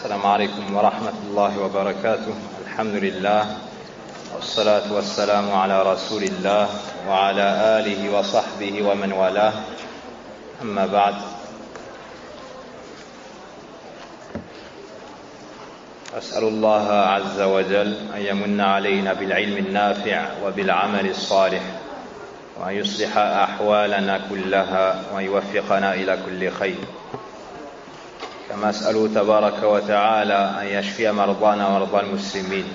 السلام عليكم ورحمة الله وبركاته. الحمد لله والصلاة والسلام على رسول الله وعلى آله وصحبه ومن والاه. أما بعد، أسأل الله عز وجل أن يمن علينا بالعلم النافع وبالعمل الصالح، وأن يصلح أحوالنا كلها وأن يوفقنا إلى كل خير. كما أسأله تبارك وتعالى أن يشفي مرضانا ومرضى المسلمين.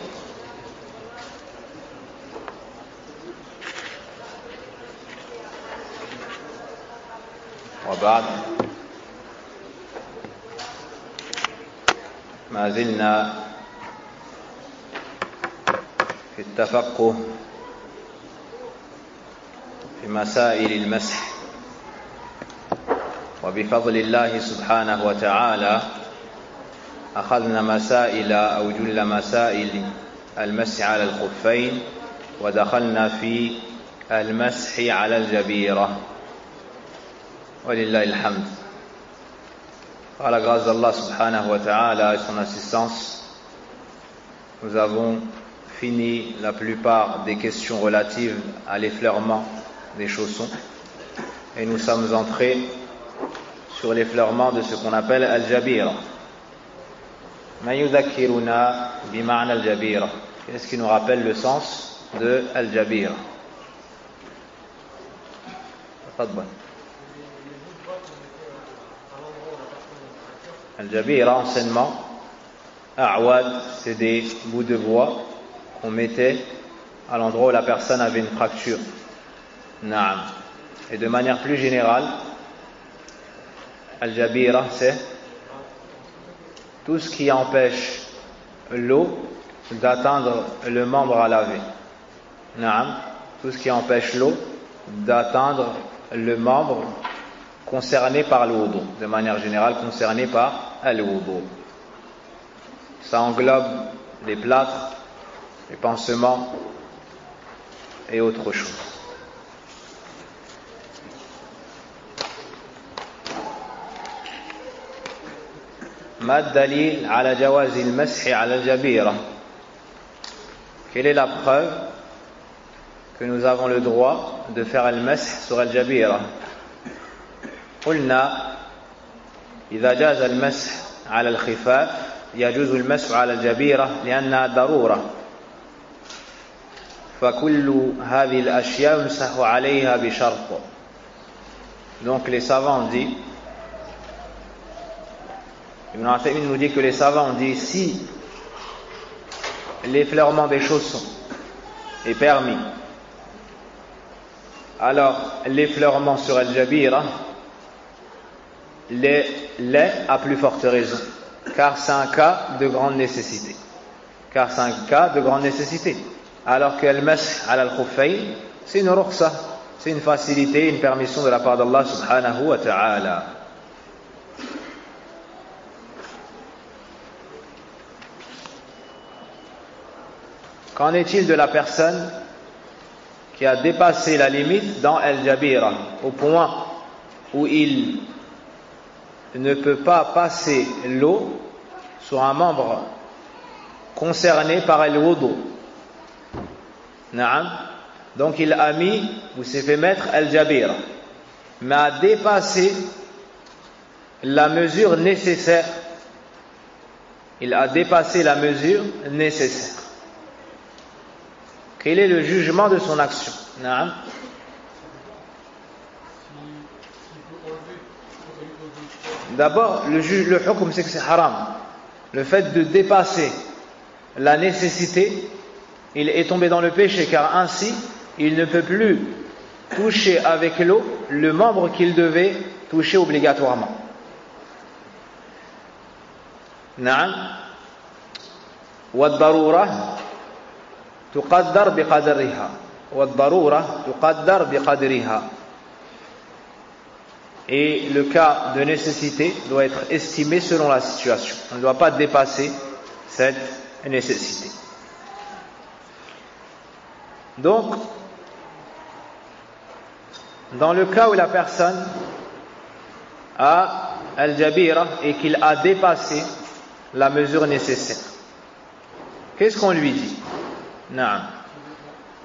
وبعد، ما زلنا في التفقه في مسائل المسح، وبفضل الله سبحانه وتعالى أخذنا مسائل أو جل مسائل المسح على الخفين، ودخلنا في المسح على الجبيرة ولله الحمد. Par la grâce d'Allah subhanahu wa ta'ala et son assistance, nous avons fini la plupart des questions relatives à l'effleurement des chaussons, et nous sommes entrés sur l'effleurement de ce qu'on appelle al-jabira. Ma yudhakkiruna bi ma'na al-jabira. Qu'est-ce qui nous rappelle le sens de al-jabira? Tafadhal. Al-jabira, anciennement, a'wad, c'est des bouts de bois qu'on mettait à l'endroit où la personne avait une fracture. Naam. Et de manière plus générale, al-jabira, c'est tout ce qui empêche l'eau d'atteindre le membre à laver. Naam. Tout ce qui empêche l'eau d'atteindre le membre concerné par le wudu, de manière générale concerné par al-wudu. Ça englobe les plâtres, les pansements et autre chose. Ma dalil ala jawazi al-mashi ala al-jabira. Quelle est la preuve que nous avons le droit de faire al-mash sur al-jabira? قلنا إذا جاز المسح على الخفاف يجوز المسح على الجبيرة لأنها ضرورة، فكل هذه الأشياء يمسح عليها بشرط. Donc les savants ont dit, Ibn Uthaymin nous dit que les savants ont dit, si l'effleurement des chaussons est permis, alors l'effleurement sur al-jabira l'est à plus forte raison, car c'est un cas de grande nécessité. Alors que al-mash ala al-khuffayn, c'est une rukhsa, c'est une facilité, une permission de la part d'Allah subhanahu wa ta'ala. Qu'en est-il de la personne qui a dépassé la limite dans al-jabira au point où il ne peut pas passer l'eau sur un membre concerné par al-wudu? Naam. Donc il a mis, ou s'est fait mettre al-jabira, mais a dépassé la mesure nécessaire. Il a dépassé la mesure nécessaire. Quel est le jugement de son action? Naam. D'abord, le hukm, c'est que c'est haram. Le fait de dépasser la nécessité, il est tombé dans le péché, car ainsi, il ne peut plus toucher avec l'eau le membre qu'il devait toucher obligatoirement. Na'am. Wad-darura tuqaddar biqadriha. Wad-darura tuqaddar biqadriha. Et le cas de nécessité doit être estimé selon la situation. On ne doit pas dépasser cette nécessité. Donc, dans le cas où la personne a al-jabira et qu'il a dépassé la mesure nécessaire. Qu'est-ce qu'on lui dit? Naam.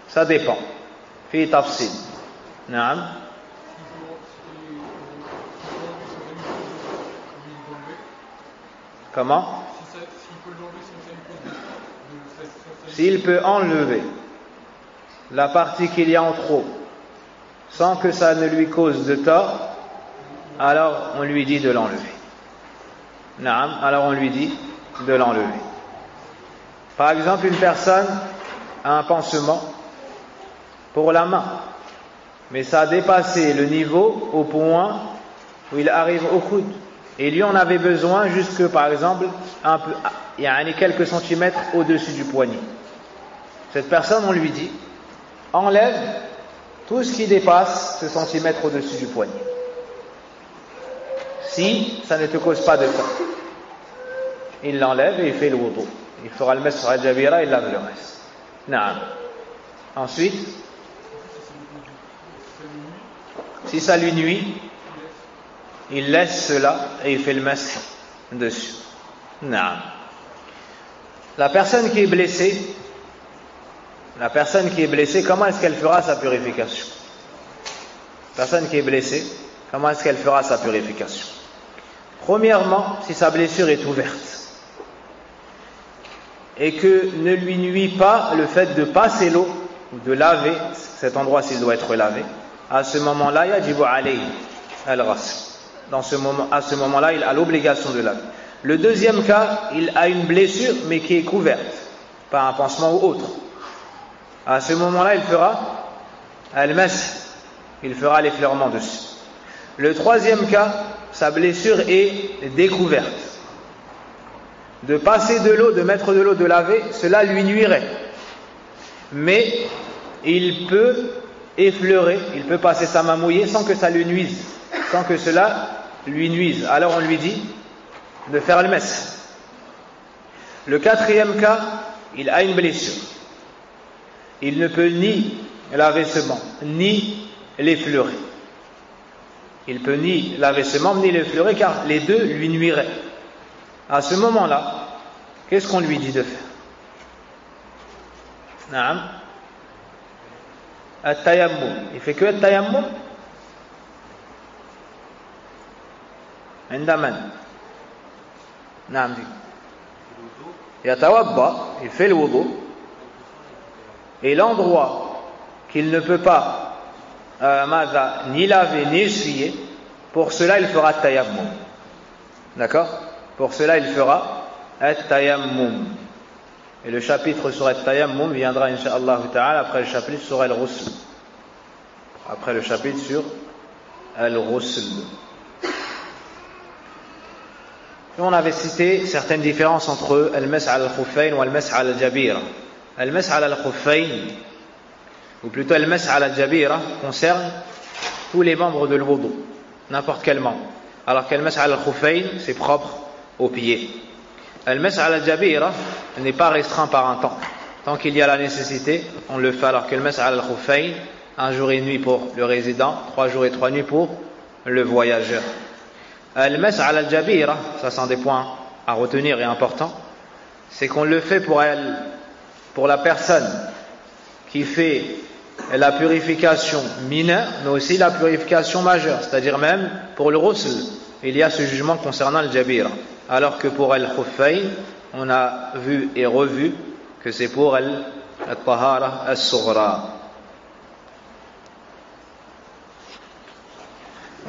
Ça dépend. Fi tafsil. Naam. Comment? S'il peut enlever la partie qu'il y a en trop sans que ça ne lui cause de tort, alors on lui dit de l'enlever. Naam, alors on lui dit de l'enlever. Par exemple, une personne a un pansement pour la main, mais ça a dépassé le niveau au point où il arrive au coude. Et lui en avait besoin jusque, par exemple, un peu, il y a quelques centimètres au-dessus du poignet. Cette personne, on lui dit, enlève tout ce qui dépasse ce centimètre au-dessus du poignet. Si ça ne te cause pas de tort, il l'enlève et il fait le wudu. Il fera le mash sur al-jabira et il lave le reste. Naam. Ensuite, si ça lui nuit, il laisse cela et il fait le mash dessus. Naam. La personne qui est blessée, comment est-ce qu'elle fera sa purification? La personne qui est blessée, comment est-ce qu'elle fera sa purification? Premièrement, si sa blessure est ouverte et que ne lui nuit pas le fait de passer l'eau ou de laver cet endroit s'il doit être lavé, à ce moment-là, yajibu alayhi al-ghasl. À ce moment-là, il a l'obligation de laver. Le deuxième cas, il a une blessure mais qui est couverte par un pansement ou autre. À ce moment-là, il fera al-mash, il fera l'effleurement dessus. Le troisième cas, sa blessure est découverte. De passer de l'eau, de mettre de l'eau, de laver, cela lui nuirait. Mais il peut effleurer, il peut passer sa main mouillée sans que ça lui nuise, sans que cela lui nuise. Alors on lui dit de faire le mash. Le quatrième cas, il a une blessure. Il ne peut ni laver ce membre, ni l'effleurer. Il peut ni laver ce membre, ni l'effleurer, car les deux lui nuiraient. À ce moment-là, qu'est-ce qu'on lui dit de faire? Naam. At-tayammum. Il fait que at-tayammum? Indaman. Naam. Yatawadda. Il fait le wudu. Et l'endroit qu'il ne peut pas ni laver ni essuyer, pour cela il fera at-tayammum. D'accord? Pour cela il fera at-tayammum. Et le chapitre sur at-tayammum viendra incha'Allah ta'ala après le chapitre sur al-ghusl. Après le chapitre sur al-ghusl. Et on avait cité certaines différences entre al-mash al-khuffayn ou al-mash al-jabira. Al-mash al-khuffayn, ou plutôt al-mash al-jabira, concerne tous les membres de l'wudu, n'importe quel membre. Alors qu'al-mash al-khuffayn, c'est propre aux pieds. Al-mash al-jabira n'est pas restreint par un temps. Tant qu'il y a la nécessité, on le fait. Alors que le mash al-khuffayn, 1 jour et 1 nuit pour le résident, 3 jours et 3 nuits pour le voyageur. Al-mash al-jabira, ça c'est un des points à retenir et important, c'est qu'on le fait pour la personne qui fait la purification mineure, mais aussi la purification majeure, c'est-à-dire même pour le ghusl, il y a ce jugement concernant le jabira. Alors que pour al-khuffayn, on a vu et revu que c'est pour al-tahara as-sughra.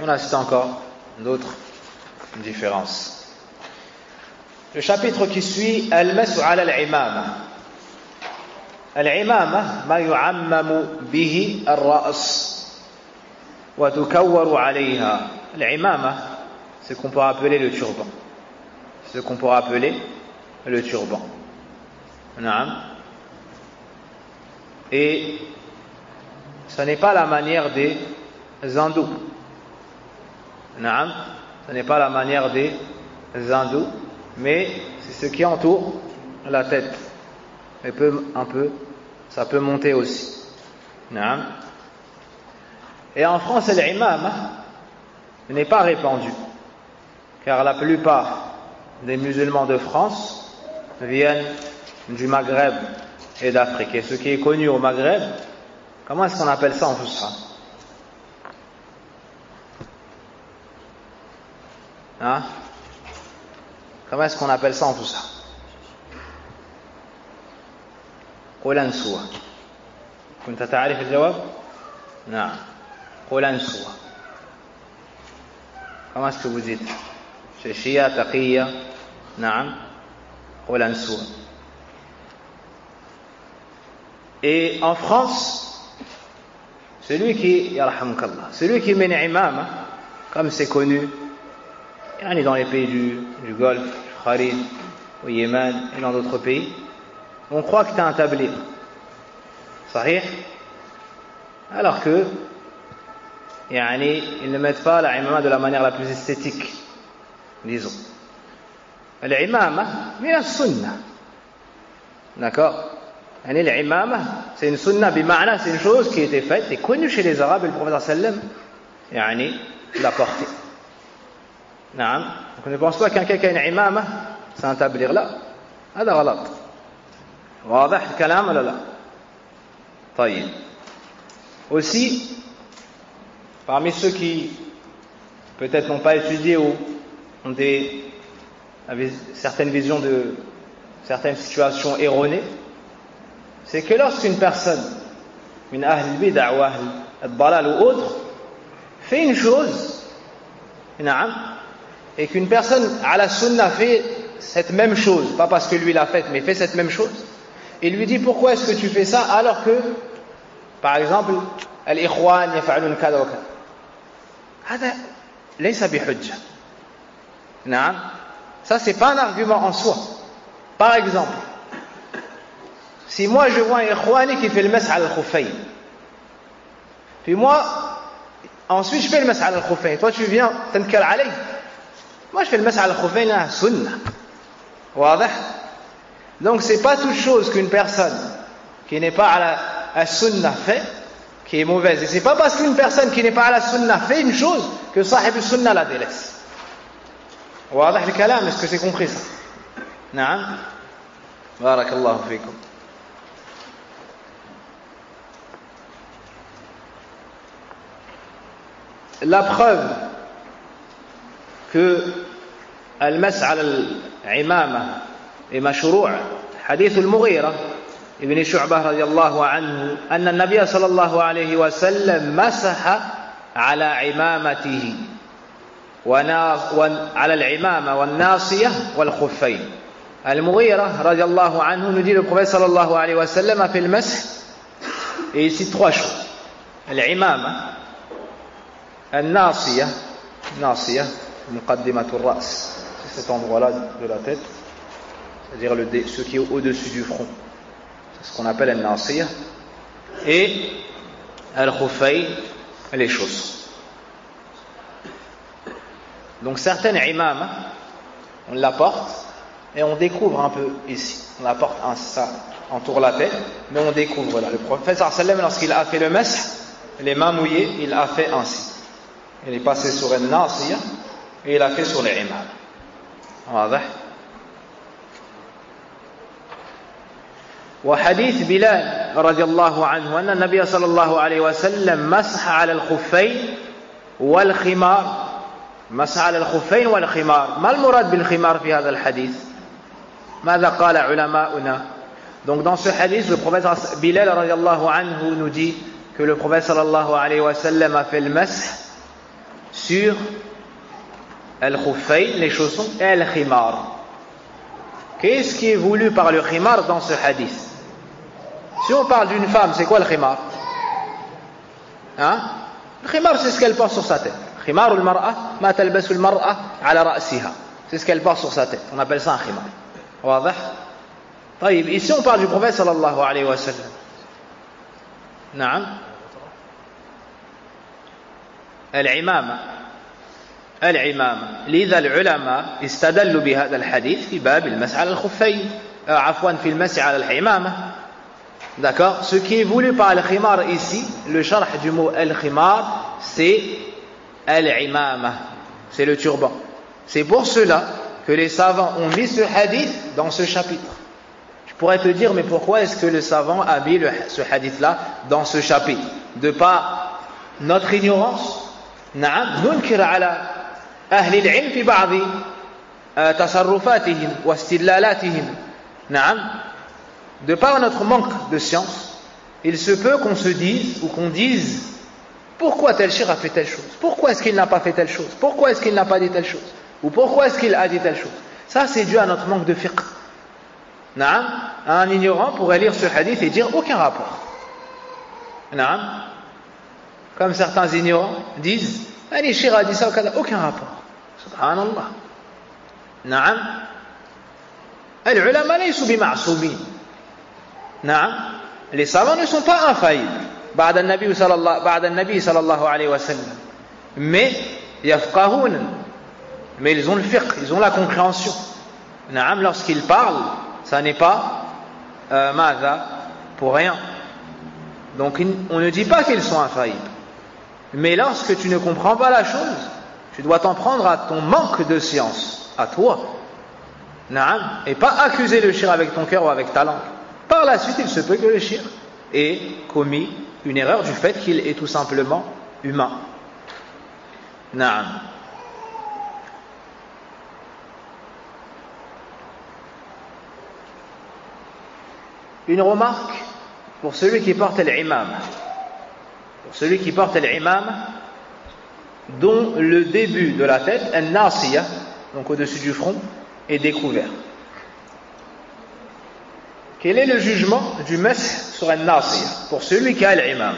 On a cité encore d'autres différences. Le chapitre qui suit, al-mas'u ala al-imama. Al-imama, ma yu'ammamu bihi al-ra's wa tukawwaru alayha. Al-imama, c'est ce qu'on pourrait appeler le turban. Ce qu'on pourrait appeler le turban. Naam. Et ce n'est pas la manière des hindous. Naam. Ce n'est pas la manière des hindous, mais c'est ce qui entoure la tête. Et ça peut monter aussi. Naam. Et en France, l'imam n'est pas répandu, car la plupart des musulmans de France viennent du Maghreb et d'Afrique. Et ce qui est connu au Maghreb, comment est-ce qu'on appelle ça en Fusha? Hein? Comment est-ce qu'on appelle ça en Fusha? قلنسوة. كنت تعرف الجواب؟ نعم. قلنسوة. Comment est-ce que vous dites? Shia, Taqiyya, Naam, Qulansouwa. Et en France, celui qui met une imama, comme c'est connu, dans les pays du Golfe, du Kharij, au Yémen et dans d'autres pays, on croit que tu as un tabligh. Sahih? Alors que, ils ne mettent pas la imama de la manière la plus esthétique, disons. L'imama, min as-sunnah. D'accord? L'imama, c'est une sunnah, bima'na, c'est une chose qui était faite et connue chez les Arabes, et le prophète sallam l'a portée. Donc on ne pense pas qu'un qui a une imama, c'est un tabligh là. هذا غلط. واضح الكلام ولا لا؟ طيب. Aussi, parmi ceux qui peut-être n'ont pas étudié ou ont certaines visions de certaines situations erronées, c'est que lorsqu'une personne, min ahl al-bid'a ou ahl al-dalal ou autre, fait une chose, et qu'une personne à la sunna fait cette même chose, pas parce que lui l'a faite, mais fait cette même chose, il lui dit pourquoi est-ce que tu fais ça alors que, par exemple, al-ikhwan yaf'alun kada wa kada. هذا ليس بحجة. نعم. Ça c'est pas un argument en soi. Par exemple, si moi je vois un ikhwani qui fait le mas'h al-khuffayn, puis moi ensuite je fais le mas'h al-khuffayn, toi tu viens t'nkar alay, moi je fais le mas'h al-khuffayn sunnah. واضح? Donc c'est pas toute chose qu'une personne qui n'est pas à la sunnah fait qui est mauvaise. Et c'est pas parce qu'une personne qui n'est pas à la sunnah fait une chose que sahib sunnah la délaisse. واضح الكلام? Est-ce que c'est compris ça? نعم. بارك الله فيكم. La preuve que al-mas' ala al-imama est mashru' hadith al-Mughira ابن شعبة رضي الله عنه أن النبي صلى الله عليه وسلم مسح على عمامته على العمامة والناصية والخفين. المغيرة رضي الله عنه nous dit le prophète صلى الله عليه وسلم a fait le masih et ici trois choses. العمامة الناصية ناصية مقدمة الرأس, c'est cet endroit-là de la tête, c'est-à-dire ce qui est au-dessus du front, ce qu'on appelle al-nasiyah, et al-khufay, les chaussons. Donc certaines imams, on la porte et on découvre un peu ici, on la porte, ça entoure la tête, mais on découvre là. Le prophète sallam, lorsqu'il a fait le masih, les mains mouillées, il a fait ainsi. Il est passé sur al-nasiyah et il a fait sur les imams. واضح؟ وحديث بلال رضي الله عنه أن النبي صلى الله عليه وسلم مسح على الخفين والخمار. مسح على الخفين والخمار. ما المراد بالخمار في هذا الحديث؟ ماذا قال علماؤنا؟ Donc dans ce hadith, le prophète Bilal رضي الله عنه nous dit que le prophète sallallahu alayhi wa sallam a fait le masih sur al-khuffayn, les chaussons, et al-khimar. Qu'est-ce qui est voulu par le khimar dans ce hadith? Si on parle d'une femme, c'est quoi le khimar? Le khimar, c'est ce qu'elle porte sur sa tête. Khimar al-mar'a, ma talbasu al-mar'a ala ra'siha. C'est ce qu'elle porte sur sa tête. On appelle ça un khimar. واضح? طيب, ici on parle du prophète sallallahu alayhi wa sallam. نعم. العمامة لذا العلماء استدلوا بهذا الحديث في باب المسح على الخفين عفوا في المسح على العمامة. D'accord? Ce qui est voulu par al-khimar ici, le sharh du mot al-khimar, c'est al-imama, c'est le turban. C'est pour cela que les savants ont mis ce hadith dans ce chapitre. Je pourrais te dire, mais pourquoi est-ce que le savant a mis ce hadith-là dans ce chapitre? De par notre ignorance, ننكر على أهل العلم في بعض تصرفاتهم واستدلالاتهم. De par notre manque de science, il se peut qu'on se dise ou qu'on dise pourquoi tel cheikh a fait telle chose, pourquoi est-ce qu'il n'a pas fait telle chose, pourquoi est-ce qu'il n'a pas dit telle chose, ou pourquoi est-ce qu'il a dit telle chose. Ça, c'est dû à notre manque de fiqh. Un ignorant pourrait lire ce hadith et dire aucun rapport. Comme certains ignorants disent allez, cheikh a dit ça, aucun rapport. Subhanallah. نعم العلماء ليسوا بمعصومين. Les savants ne sont pas infaillibles بعد النبي صلى الله عليه وسلم, mais يفقهون, mais ils ont le fiqh, ils ont la compréhension. Lorsqu'ils parlent, ça n'est pas ماذا pour rien. Donc on ne dit pas qu'ils sont infaillibles, mais lorsque tu ne comprends pas la chose, tu dois t'en prendre à ton manque de science, à toi, et pas accuser le shirk avec ton cœur ou avec ta langue. Par la suite, il se peut que le shirk ait commis une erreur du fait qu'il est tout simplement humain. Une remarque pour celui qui porte l'imam. Pour celui qui porte l'imam, dont le début de la tête, al-nasiya, donc au-dessus du front, est découvert. Quel est le jugement du masih sur al-nasiya pour celui qui a l'imam?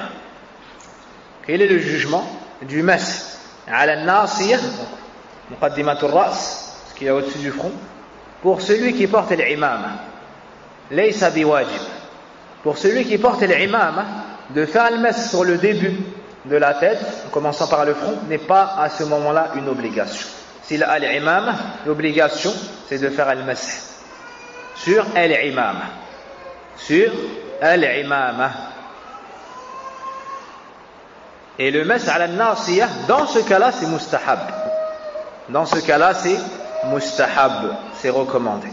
Quel est le jugement du masih al-nasiya, muqaddimatul ras, ce qui est au-dessus du front, pour celui qui porte l'imam? Laysa biwajib. Pour celui qui porte l'imam, de faire le masih sur le début de la tête, en commençant par le front, n'est pas à ce moment-là une obligation. S'il a l'imam, l'obligation, c'est de faire le masih sur l'imam. Sur l'imam. Et le masih ala al-nasiyah, dans ce cas-là, c'est mustahab. Dans ce cas-là, c'est mustahab, c'est recommandé.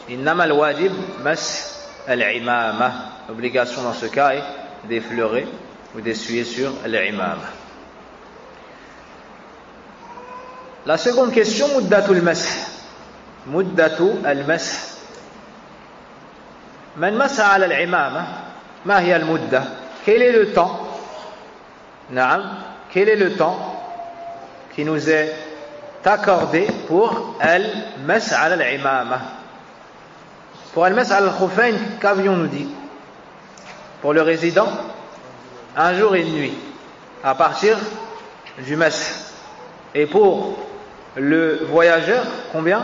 Innama al-wajib masih al-imama. L'obligation dans ce cas est d'effleurer ou d'essuyer sur l'imama. La seconde question, muddatul masih. Muddatul al-masih. من مسح على العمامة ما هي المدة? Quel est le temps? Quel est le temps qui nous est accordé pour al-masih ala al-imama? Pour al-masih ala al-khuffayn, qu'avions-nous dit? Pour le résident, un jour et une nuit à partir du masih. Et pour le voyageur, combien?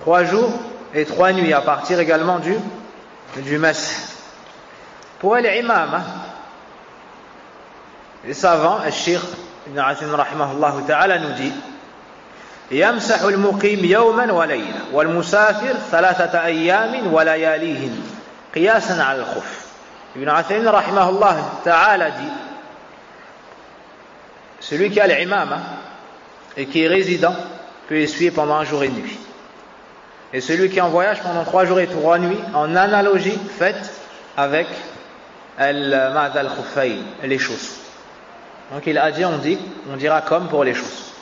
3 jours et 3 nuits à partir également du masih. Pour l'imam, les savants, le Cheikh Ibn Asim rahimahullah ta'ala nous dit يمسح المقيم يوما وليلة والمسافر 3 أيام ولياليهن قياسا على الخف. Ibn Asim rahimahullah ta'ala dit celui qui a l'imam et qui est résident peut essuyer pendant un jour et une nuit. Et celui qui est en voyage pendant 3 jours et 3 nuits, en analogie faite avec al-khuffayn, les chaussons. Donc il a dit, on dira comme pour les chaussons.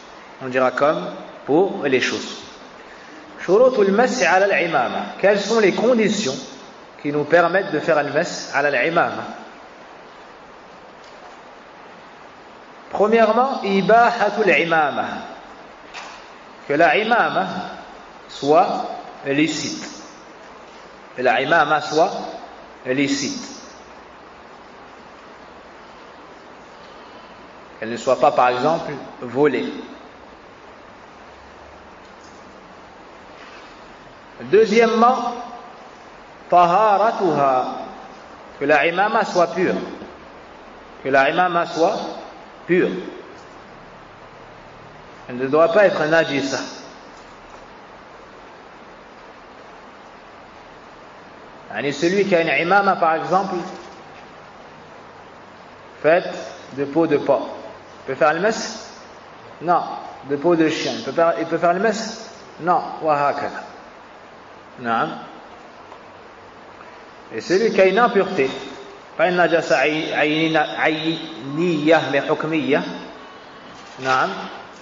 On dira comme pour les chaussons. Shurutul masih ala al-imama. Quelles sont les conditions qui nous permettent de faire al-masih ala al-imama? Premièrement, ibahatul imama. Que la imama soit licite. Que la imama soit licite. Qu'elle ne soit pas, par exemple, volée. Deuxièmement, taharatuha. Que la imama soit pure. Que la imama soit pure. Elle ne doit pas être najisa. Celui qui a une imama, par exemple, faite de peau de porc, Il peut faire le mes? Non. De peau de chien. Il peut faire le mes? Non. Wahakala. Naam. Et celui qui a une impureté, pas une najasa ayniyah mais hukmiyah, naam,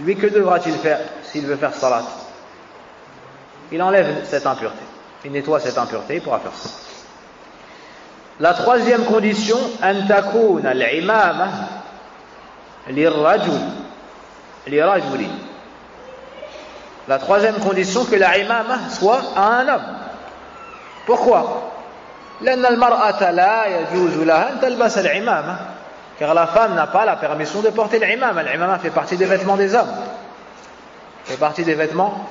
lui que devra-t-il faire s'il veut faire salat? Il enlève cette impureté. Il nettoie cette impureté, il pourra faire ça. La troisième condition, an takuna al-imama lirrajul. La troisième condition, que la imama soit à un homme. Pourquoi? لأن المرأة لا يجوز لها أن تلبس العمامة, car la femme n'a pas la permission de porter l'imama. L'imama fait partie des vêtements des hommes. Fait partie des vêtements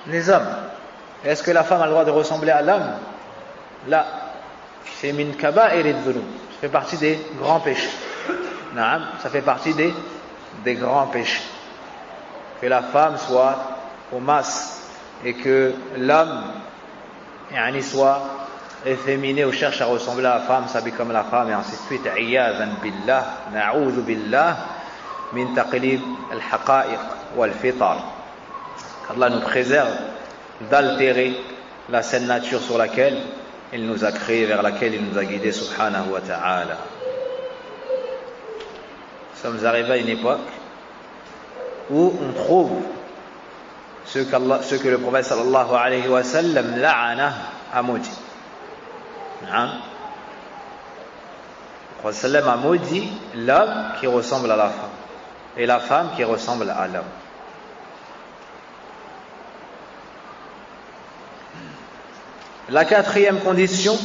des hommes. Est-ce que la femme a le droit de ressembler à l'homme? Là, c'est min kaba'ir adh-dhunub. Ça fait partie des grands péchés. Naam, ça fait partie des grands péchés. Que la femme soit au mas et que l'homme soit efféminé ou cherche à ressembler à la femme, s'habille comme la femme et ainsi de suite. Iyadhan billah, na'oudhu billah min taqlid al-haqa'iq wal-fitar. Allah nous préserve d'altérer la saine nature sur laquelle il nous a créés, vers laquelle il nous a guidés, subhanahu wa ta'ala. Nous sommes arrivés à une époque où on trouve ce que le prophète sallallahu alayhi wa sallam la'ana a maudit. Le prophète sallam a maudit l'homme qui ressemble à la femme et la femme qui ressemble à l'homme. La quatrième condition,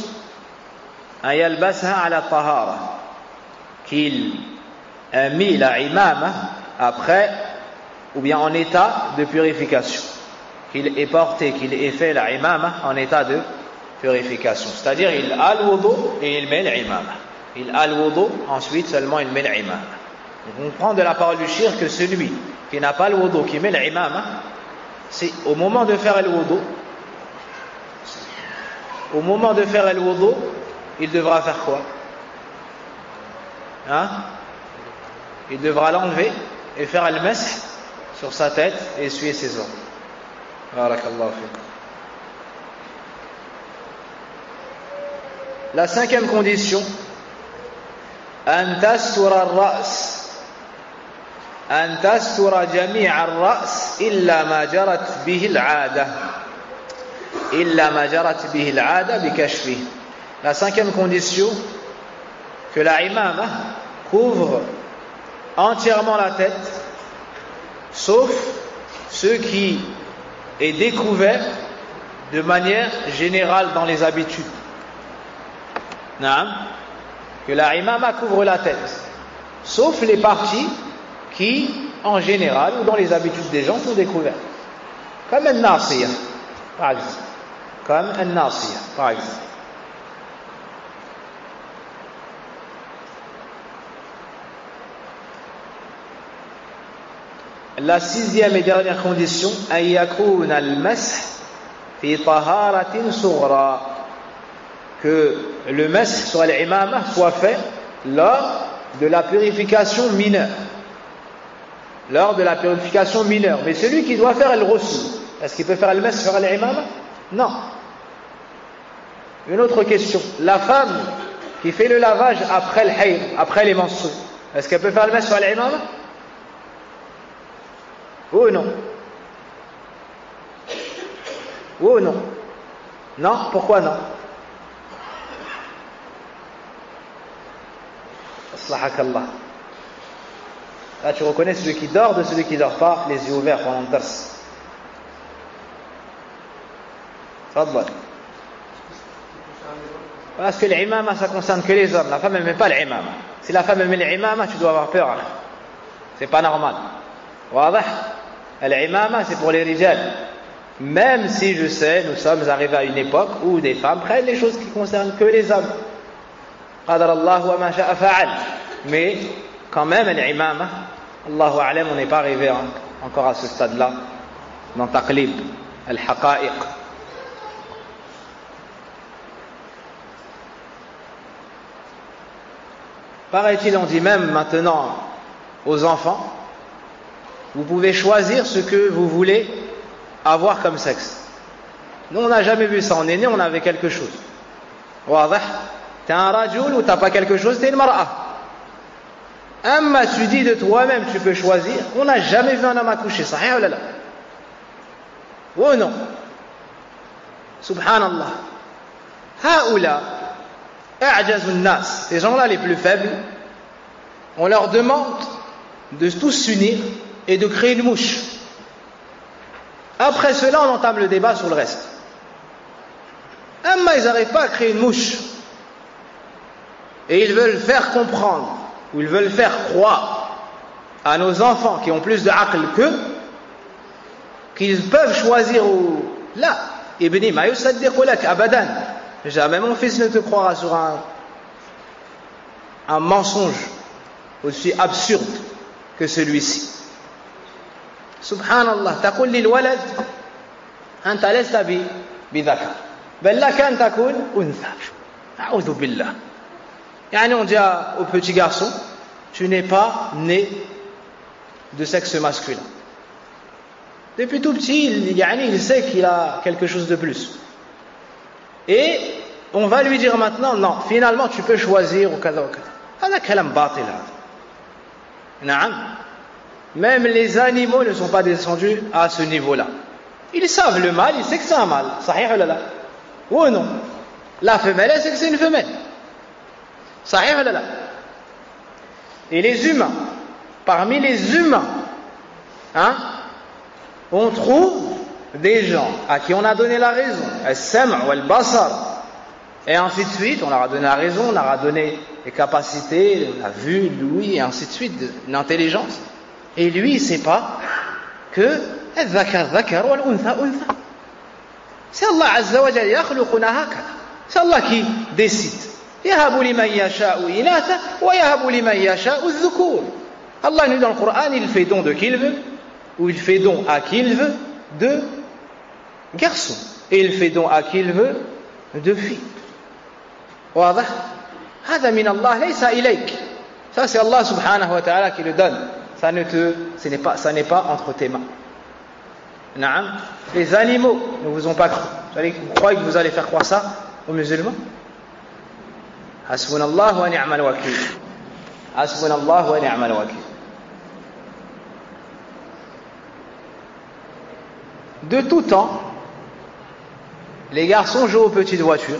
qu'il a mis la imama après ou bien en état de purification, qu'il ait porté, qu'il ait fait la imama en état de purification, c'est-à-dire il a le wudu et il met l'imama, il a le wudu, ensuite seulement il met l'imama. On prend de la parole du shir que celui qui n'a pas le wudu, qui met l'imama, c'est au moment de faire le wudu. Au moment de faire le wudu, il devra faire quoi? Il devra l'enlever et faire le masih sur sa tête et essuyer ses ongles. Barakallahu fiik. La cinquième condition, an tastura ar-ra's, an tastura jami' ar-ra's illa ma jarat bihi al-'ada. La cinquième condition, que la imama couvre entièrement la tête, sauf ce qui est découvert de manière générale dans les habitudes. Que la imama couvre la tête, sauf les parties qui, en général, ou dans les habitudes des gens, sont découvertes. Comme un nasiya, par exemple. Comme un nasiya, par exemple. La sixième et dernière condition, an yakuna al-masih fi taharatin sughra, que le masih sur l'imama soit fait lors de la purification mineure. Lors de la purification mineure. Mais celui qui doit faire le ghusl, est-ce qu'il peut faire le masih sur l'imama? Non. Une autre question. La femme qui fait le lavage après le hayd, après les menstrues, est-ce qu'elle peut faire le masih sur l'imama? Oui ou non? Oui ou non? Non? Pourquoi non? Aslahakallah. Là tu reconnais celui qui dort de celui qui ne dort pas, les yeux ouverts pendant le dars. Fadal. Parce que l'imama ça concerne que les hommes, la femme elle ne met pas l'imama. Si la femme elle met l'imama, tu dois avoir peur. C'est pas normal. Wadah. L'imama c'est pour les rijal. Même si je sais, nous sommes arrivés à une époque où des femmes prennent les choses qui concernent que les hommes. Qadar Allah wa ma sha'a fa'al. Mais quand même l'imama, Allahu a'lam, on n'est pas arrivé encore à ce stade-là dans taqlib al-haqa'iq. Paraît-il, on dit même maintenant aux enfants, Vous pouvez choisir ce que vous voulez avoir comme sexe. Nous, on n'a jamais vu ça. On est né, on avait quelque chose. واضح? T'es un rajoul ou t'as pas quelque chose, t'es une mar'a. Amma, tu dis de toi-même, tu peux choisir. On n'a jamais vu un homme accoucher. Sahih ou la? Ou non? Subhanallah. Haoula, a'jazun nas, ces gens-là les plus faibles, on leur demande de tous s'unir et de créer une mouche. Après cela, on entame le débat sur le reste. Amma, ils n'arrivent pas à créer une mouche. Et ils veulent faire comprendre, ou ils veulent faire croire à nos enfants qui ont plus de aql qu'eux, qu'ils peuvent choisir ou... Là, Ibni, ma yusaddiqu lak abadan. Jamais mon fils ne te croira sur un mensonge aussi absurde que celui-ci. Subhanallah, taqul lil walad anta lasta bidhakar bal laka an takun untha. A'udhu billah. Yani on dit au petit garçon, tu n'es pas né de sexe masculin. Depuis tout petit, il sait qu'il a quelque chose de plus. Et on va lui dire maintenant, non, finalement tu peux choisir ou kada ou kada. هذا كلام باطل هذا. نعم. Même les animaux ne sont pas descendus à ce niveau-là. Ils savent le mâle, ils savent que c'est un mâle. صحيح ولا لا? Ou non? La femelle, elle sait que c'est une femelle. صحيح ولا لا? Et les humains, parmi les humains, hein, on trouve des gens à qui on a donné la raison, al-sam' ou al-basar, et ainsi de suite. On leur a donné la raison, on leur a donné les capacités, la vue, l'ouïe, et ainsi de suite, l'intelligence. Et lui, il ne sait pas que c'est Allah Azza wa Jalla yakhluquna hakadha. C'est Allah qui décide. Yahabu liman yasha'u inatha wa yahabu liman yasha'u adh-dhukur. Allah nous dit dans le Coran, il fait don de qui il veut, ou il fait don à qui il veut de garçons, et il fait don à qui il veut de filles. واضح؟ هذا من الله ليس إليك. Ça c'est Allah subhanahu wa ta'ala qui le donne. Ça n'est pas entre tes mains. Naam. Les animaux ne vous ont pas cru. Vous croyez que vous allez faire croire ça aux musulmans? Hasbunallah wa ni'mal wakil. Hasbunallah wa ni'mal wakil. De tout temps, les garçons jouent aux petites voitures,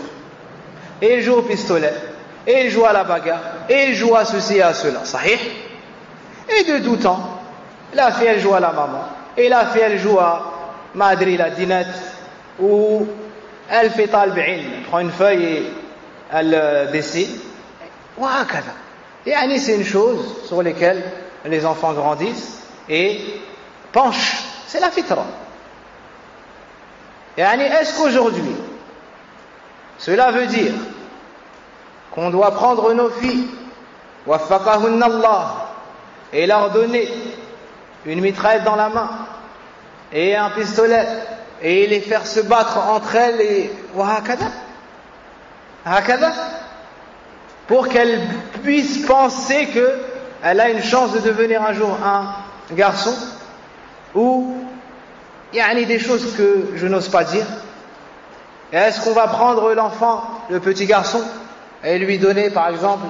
et ils jouent au pistolet, et ils jouent à la bagarre, et ils jouent à ceci et à cela. Sahih? Et de tout temps, la fille elle joue à la maman, et la fille elle joue à Madri, la dinette, ou elle fait talb ilm, elle prend une feuille et elle dessine. Et c'est une chose sur laquelle les enfants grandissent et penchent. C'est la fitra. Est-ce qu'aujourd'hui, cela veut dire qu'on doit prendre nos filles, waffaqahunna Allah, et leur donner une mitraillette dans la main et un pistolet et les faire se battre entre elles et hakada, pour qu'elles puissent penser qu'elle a une chance de devenir un jour un garçon, ou il y a des choses que je n'ose pas dire. Et est-ce qu'on va prendre l'enfant, le petit garçon, et lui donner par exemple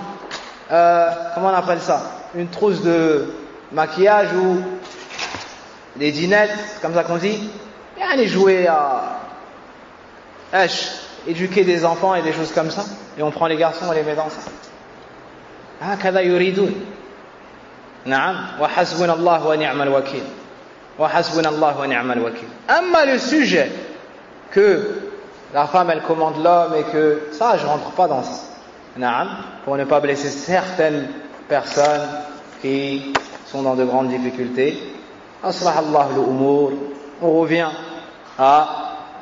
comment on appelle ça, une trousse de maquillage ou des dinettes, comme ça qu'on dit, et jouer à éduquer des enfants et des choses comme ça, et on prend les garçons et les met dans ça. هكذا يريدون. نعم وحسبنا الله ونعم الوكيل وحسبنا الله ونعم الوكيل. أما le sujet que la femme elle commande l'homme et que ça je rentre pas dans ça. نعم, pour ne pas blesser certaines personnes qui sont dans de grandes difficultés. أصلح الله الأمور. On revient à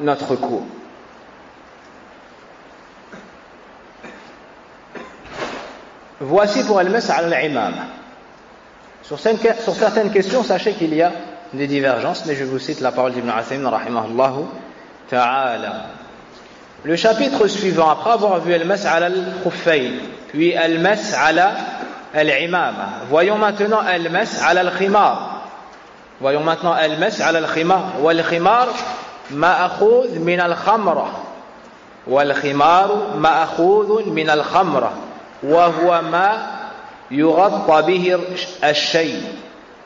notre cours. Voici pour al-mas' al-imam. Sur certaines questions, sachez qu'il y a des divergences, mais je vous cite la parole d'Ibn Uthaymin rahimahullahu ta'ala. Le chapitre suivant, après avoir vu al-mas' al-khuffayn, puis al-mas' al-imama, voyons maintenant al-mas' al-khimar. Voyons maintenant al-mas ala al-khimar. Wal-khimar ma'akhudh min al-khamra. Wal-khimar ma'akhudh min al-khamra. Wa huwa ma yughatta bihi al-shay.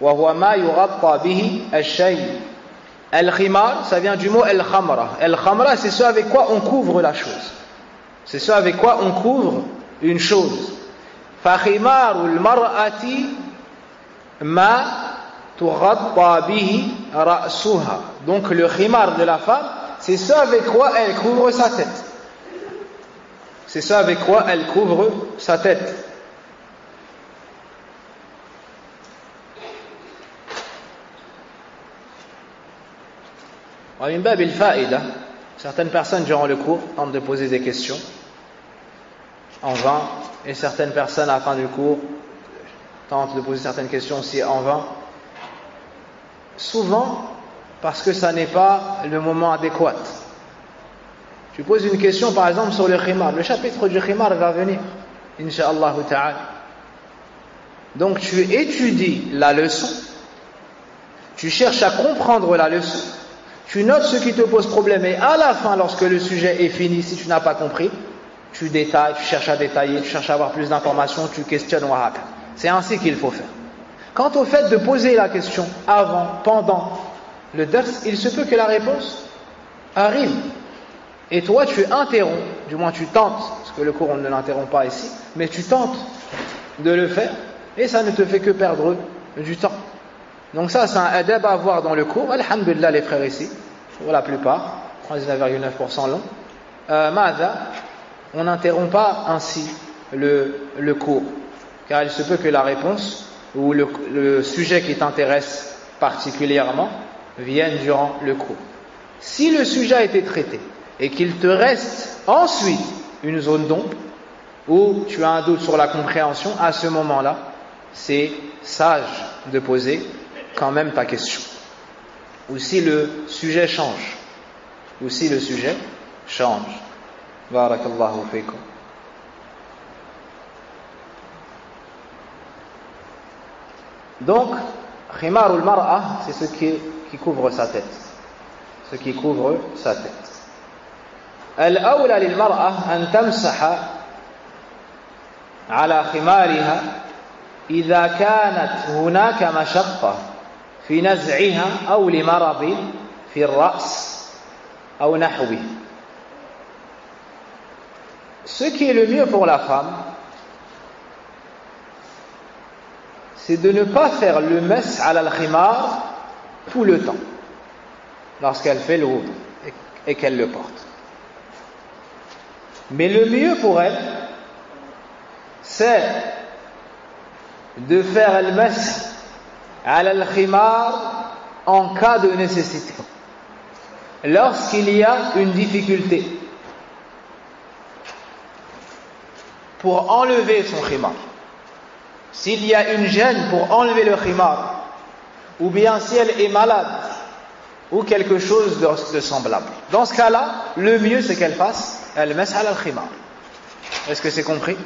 Wa huwa ma yughatta bihi al-shay. Al-khimar, ça vient du mot al-khamra. Al-khamra, c'est ce avec quoi on couvre la chose. C'est ce avec quoi on couvre une chose. فَخِمَارُ الْمَرْأَةِ مَا تُغَطَّى بِهِ رَأْسُهَا. Donc le khimar de la femme, c'est ce avec quoi elle couvre sa tête. C'est ce avec quoi elle couvre sa tête. ومن باب الفائدة, certaines personnes durant le cours tentent de poser des questions en vain, et certaines personnes à la fin du cours tentent de poser certaines questions aussi en vain, souvent parce que ça n'est pas le moment adéquat. Tu poses une question par exemple sur le khimar, le chapitre du khimar va venir, incha'Allah ta'ala. Donc tu étudies la leçon, tu cherches à comprendre la leçon, tu notes ce qui te pose problème, et à la fin, lorsque le sujet est fini, si tu n'as pas compris, tu détailles, tu cherches à détailler, tu cherches à avoir plus d'informations, tu questionnes ou haka. C'est ainsi qu'il faut faire. Quant au fait de poser la question avant, pendant le dars, il se peut que la réponse arrive. Et toi, tu interromps, du moins tu tentes, parce que le cours on ne l'interrompt pas ici, mais tu tentes de le faire, et ça ne te fait que perdre du temps. Donc ça, c'est un adab à avoir dans le cours. Alhamdulillah, les frères ici, pour la plupart, 99,9% long. On n'interrompt pas ainsi le cours, car il se peut que la réponse ou le sujet qui t'intéresse particulièrement vienne durant le cours. Si le sujet a été traité et qu'il te reste ensuite une zone d'ombre où tu as un doute sur la compréhension, à ce moment-là, c'est sage de poser quand même ta question. Ou si le sujet change. Ou si le sujet change. Barakallahu fikum. Donc, khimarul mar'a, c'est ce qui couvre sa tête. Ce qui couvre sa tête. Al-awla lil mar'a an tamsaha ala khimariha idha kanat hunaka mashaqqa في نزعها أو لمرض في الرأس أو نحوه. Ce qui est le mieux pour la femme, c'est de ne pas faire le mas ala al-khimar tout le temps, lorsqu'elle fait le wudu et qu'elle le porte. Mais le mieux pour elle, c'est de faire le mas ala al-khimar en cas de nécessité, lorsqu'il y a une difficulté pour enlever son khimar, s'il y a une gêne pour enlever le khimar, ou bien si elle est malade ou quelque chose de semblable. Dans ce cas-là, le mieux c'est qu'elle fasse al-mas ala al-khimar. Est-ce que c'est compris?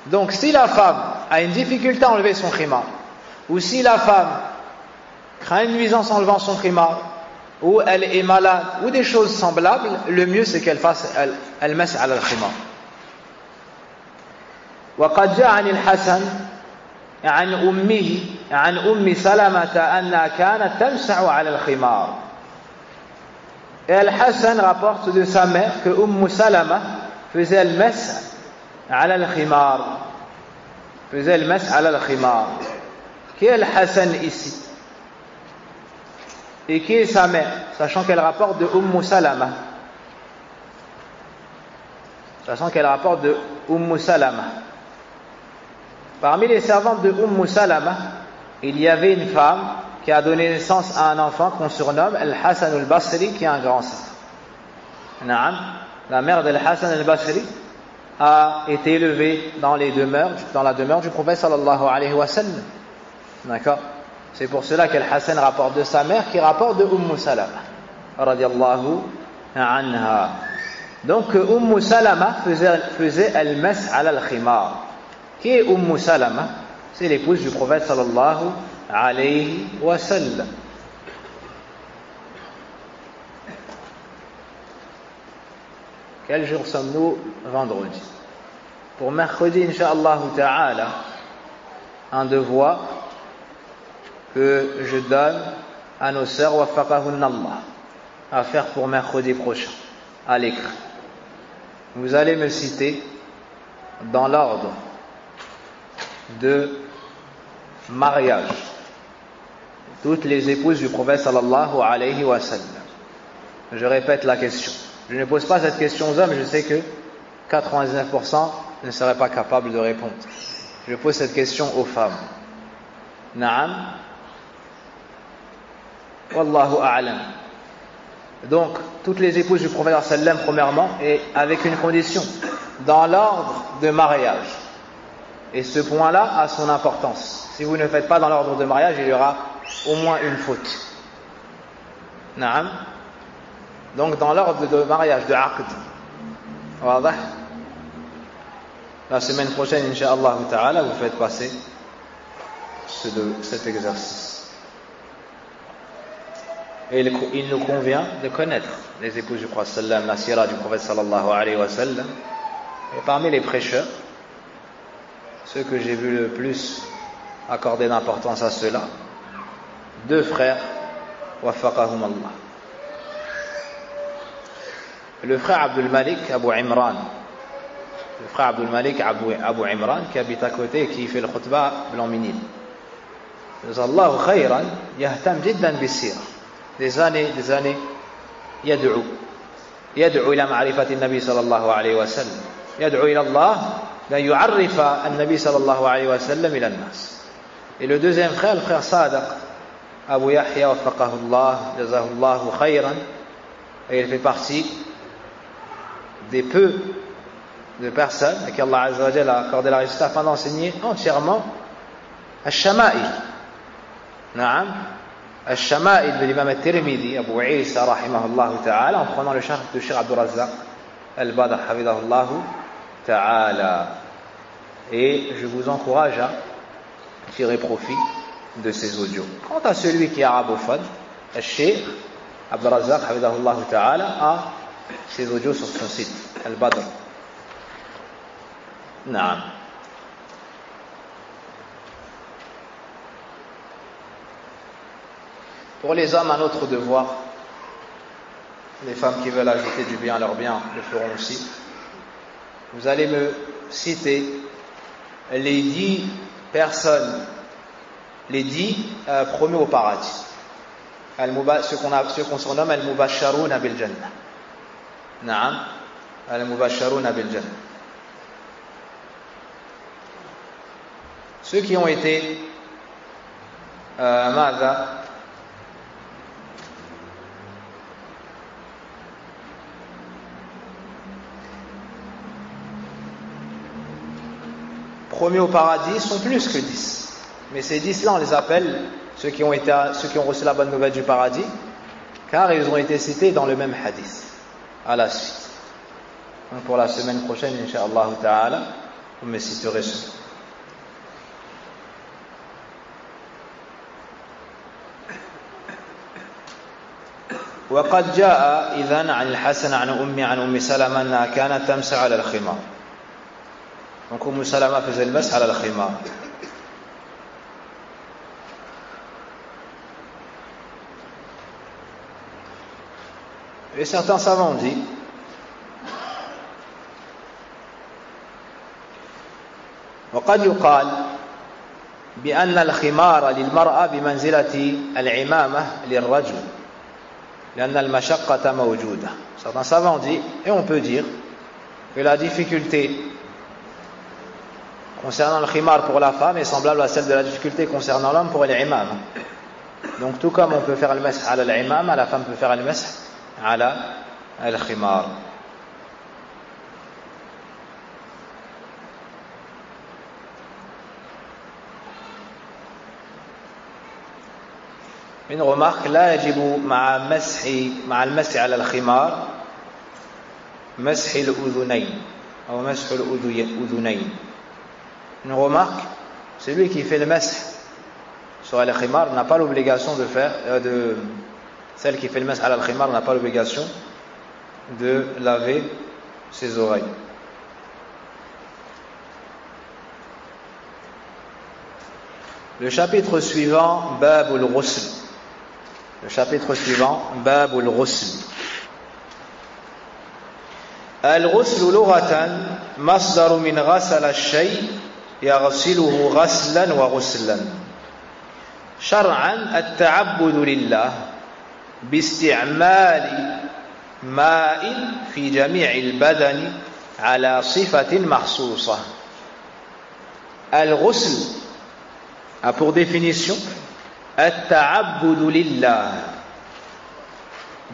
Donc si la femme a une difficulté à enlever son khimar, ou si la femme craint une nuisance en enlevant son khimar, ou elle est malade, ou des choses semblables, le mieux c'est qu'elle fasse al-mas ala al-khimar. وقد جاء عن الحسن عن أم سلمة أنها كانت تمسح على الخمار. Et Al-Hassan rapporte de sa mère que Salama faisait le mas ala al-khimar. Faisait le mas ala al-khimar. Qui est Al-Hassan ici? Et qui est sa mère? Sachant qu'elle rapporte de Salama. Sachant qu'elle rapporte de Salama. Parmi les servantes de Salama, il y avait une femme qui a donné naissance à un enfant qu'on surnomme Al-Hassan al-Basri, qui est un grand savant. La mère d'Al-Hassan al-Basri a été élevée dans la demeure du prophète sallallahu alayhi wa sallam. D'accord? C'est pour cela qu'Al-Hassan rapporte de sa mère qui rapporte de Salama radiyallahu anha. Donc Salama faisait al-mas ala al-khimar. Qui est Salama? C'est l'épouse du prophète sallallahu alayhi wa sallam. Quel jour sommes-nous? Vendredi. Pour mercredi, Inch'Allah Ta'ala, un devoir que je donne à nos sœurs, waffaqahunallah, à faire pour mercredi prochain, à l'écrit. Vous allez me citer dans l'ordre de mariage toutes les épouses du prophète sallallahu alayhi wa sallam. Je répète la question. Je ne pose pas cette question aux hommes, je sais que 99% ne seraient pas capables de répondre. Je pose cette question aux femmes. Naam. Wallahu a'lam. Donc, toutes les épouses du prophète sallallahu alayhi wa sallam, premièrement, et avec une condition, dans l'ordre de mariage. Et ce point-là a son importance. Si vous ne faites pas dans l'ordre de mariage, il y aura au moins une faute. Naam. Donc dans l'ordre de mariage, de aqd. Wadah. La semaine prochaine, Inch'Allah Ta'ala, vous faites passer cet exercice. Et il nous convient de connaître les épouses du prophète sallam, la sira du prophète sallallahu alayhi wa sallam. Et parmi les prêcheurs, ceux que j'ai vu le plus accorder d'importance à cela, deux frères, waffaqahum Allah. Le frère Abdul Malik Abu Imran, le frère Abdul Malik Abu Imran qui habite à côté et qui fait le khutbah blanc-minil. Jazallahu khayran, yahtam jiddan bis-sira. Des années, yad'u ila ma'rifati an-nabi sallallahu alayhi wa sallam. Yad'u ila Allah la yu'arrifa an-nabi sallallahu alayhi wa sallam ila an-nas. Et le deuxième frère, le frère Sadaq Abu Yahya waffaqahullah, jazahullahu khayran, et il fait partie des peu de personnes à qui Allah Azza wa Jalla a accordé la réussite afin d'enseigner entièrement Al-Shama'il. Naam. Al-Shama'il de l'imam al-Tirmidhi, Abu Isa rahimahullah ta'ala, en prenant le charh de Cheikh Abdul Razzaq al-Badr hafidahullah ta'ala. Et je vous encourage à tirer profit de ces audios. Quant à celui qui est arabophone, Al-Cheikh Abdul Razzaq hafidahullah ta'ala a ces audios sur son site, Al-Badr. Naam. Pour les hommes, un autre devoir. Les femmes qui veulent ajouter du bien à leur bien le feront aussi. Vous allez me citer les 10 personnes, les 10 promus au paradis. Ce qu'on surnomme Al-Mubasharuna bil Jannah. Naam. Al-Mubasharuna bil Jannah. Ceux qui ont été promis au paradis sont plus que 10. Mais ces 10-là, on les appelle ceux qui ont reçu la bonne nouvelle du paradis, car ils ont été cités dans le même hadith. À la suite. Donc pour la semaine prochaine, Inch'Allah Ta'ala, vous me citerez ceux. وقد جاء إذن عن الحسن عن أم سلمة أنها كانت تمسح على الخمار. Donc Umm Salama faisait le mash ala al-khimar. Et certains savants ont dit وقد يقال بأن الخمار للمرأة بمنزلة العمامة للرجل لأن المشقة موجودة. Certains savants ont dit, et on peut dire, que la difficulté concernant le khimar pour la femme est semblable à celle de la difficulté concernant l'homme pour l'imam. Donc tout comme on peut faire le mash ala l'imam, la femme peut faire le mash ala al-khimar. Une remarque, لا يجب مع المسح على الخمار مسح الأذنين أو مسح الأذنين. Une remarque, celui qui fait le mash sur al-khimar n'a pas l'obligation de faire celle qui fait le mash ala al-khimar n'a pas l'obligation de laver ses oreilles. Le chapitre suivant, Babul Ghusl. Le chapitre suivant, Babul Ghusl. Al-ghusl lughatan masdar min ghasala ash-shay' yaghsiluhu ghaslan wa ghuslan. Shar'an at-ta'abbud lillah باستعمال ماء في جميع البدن على صفة مخصوصة. Al-ghusl a pour définition التعبد لله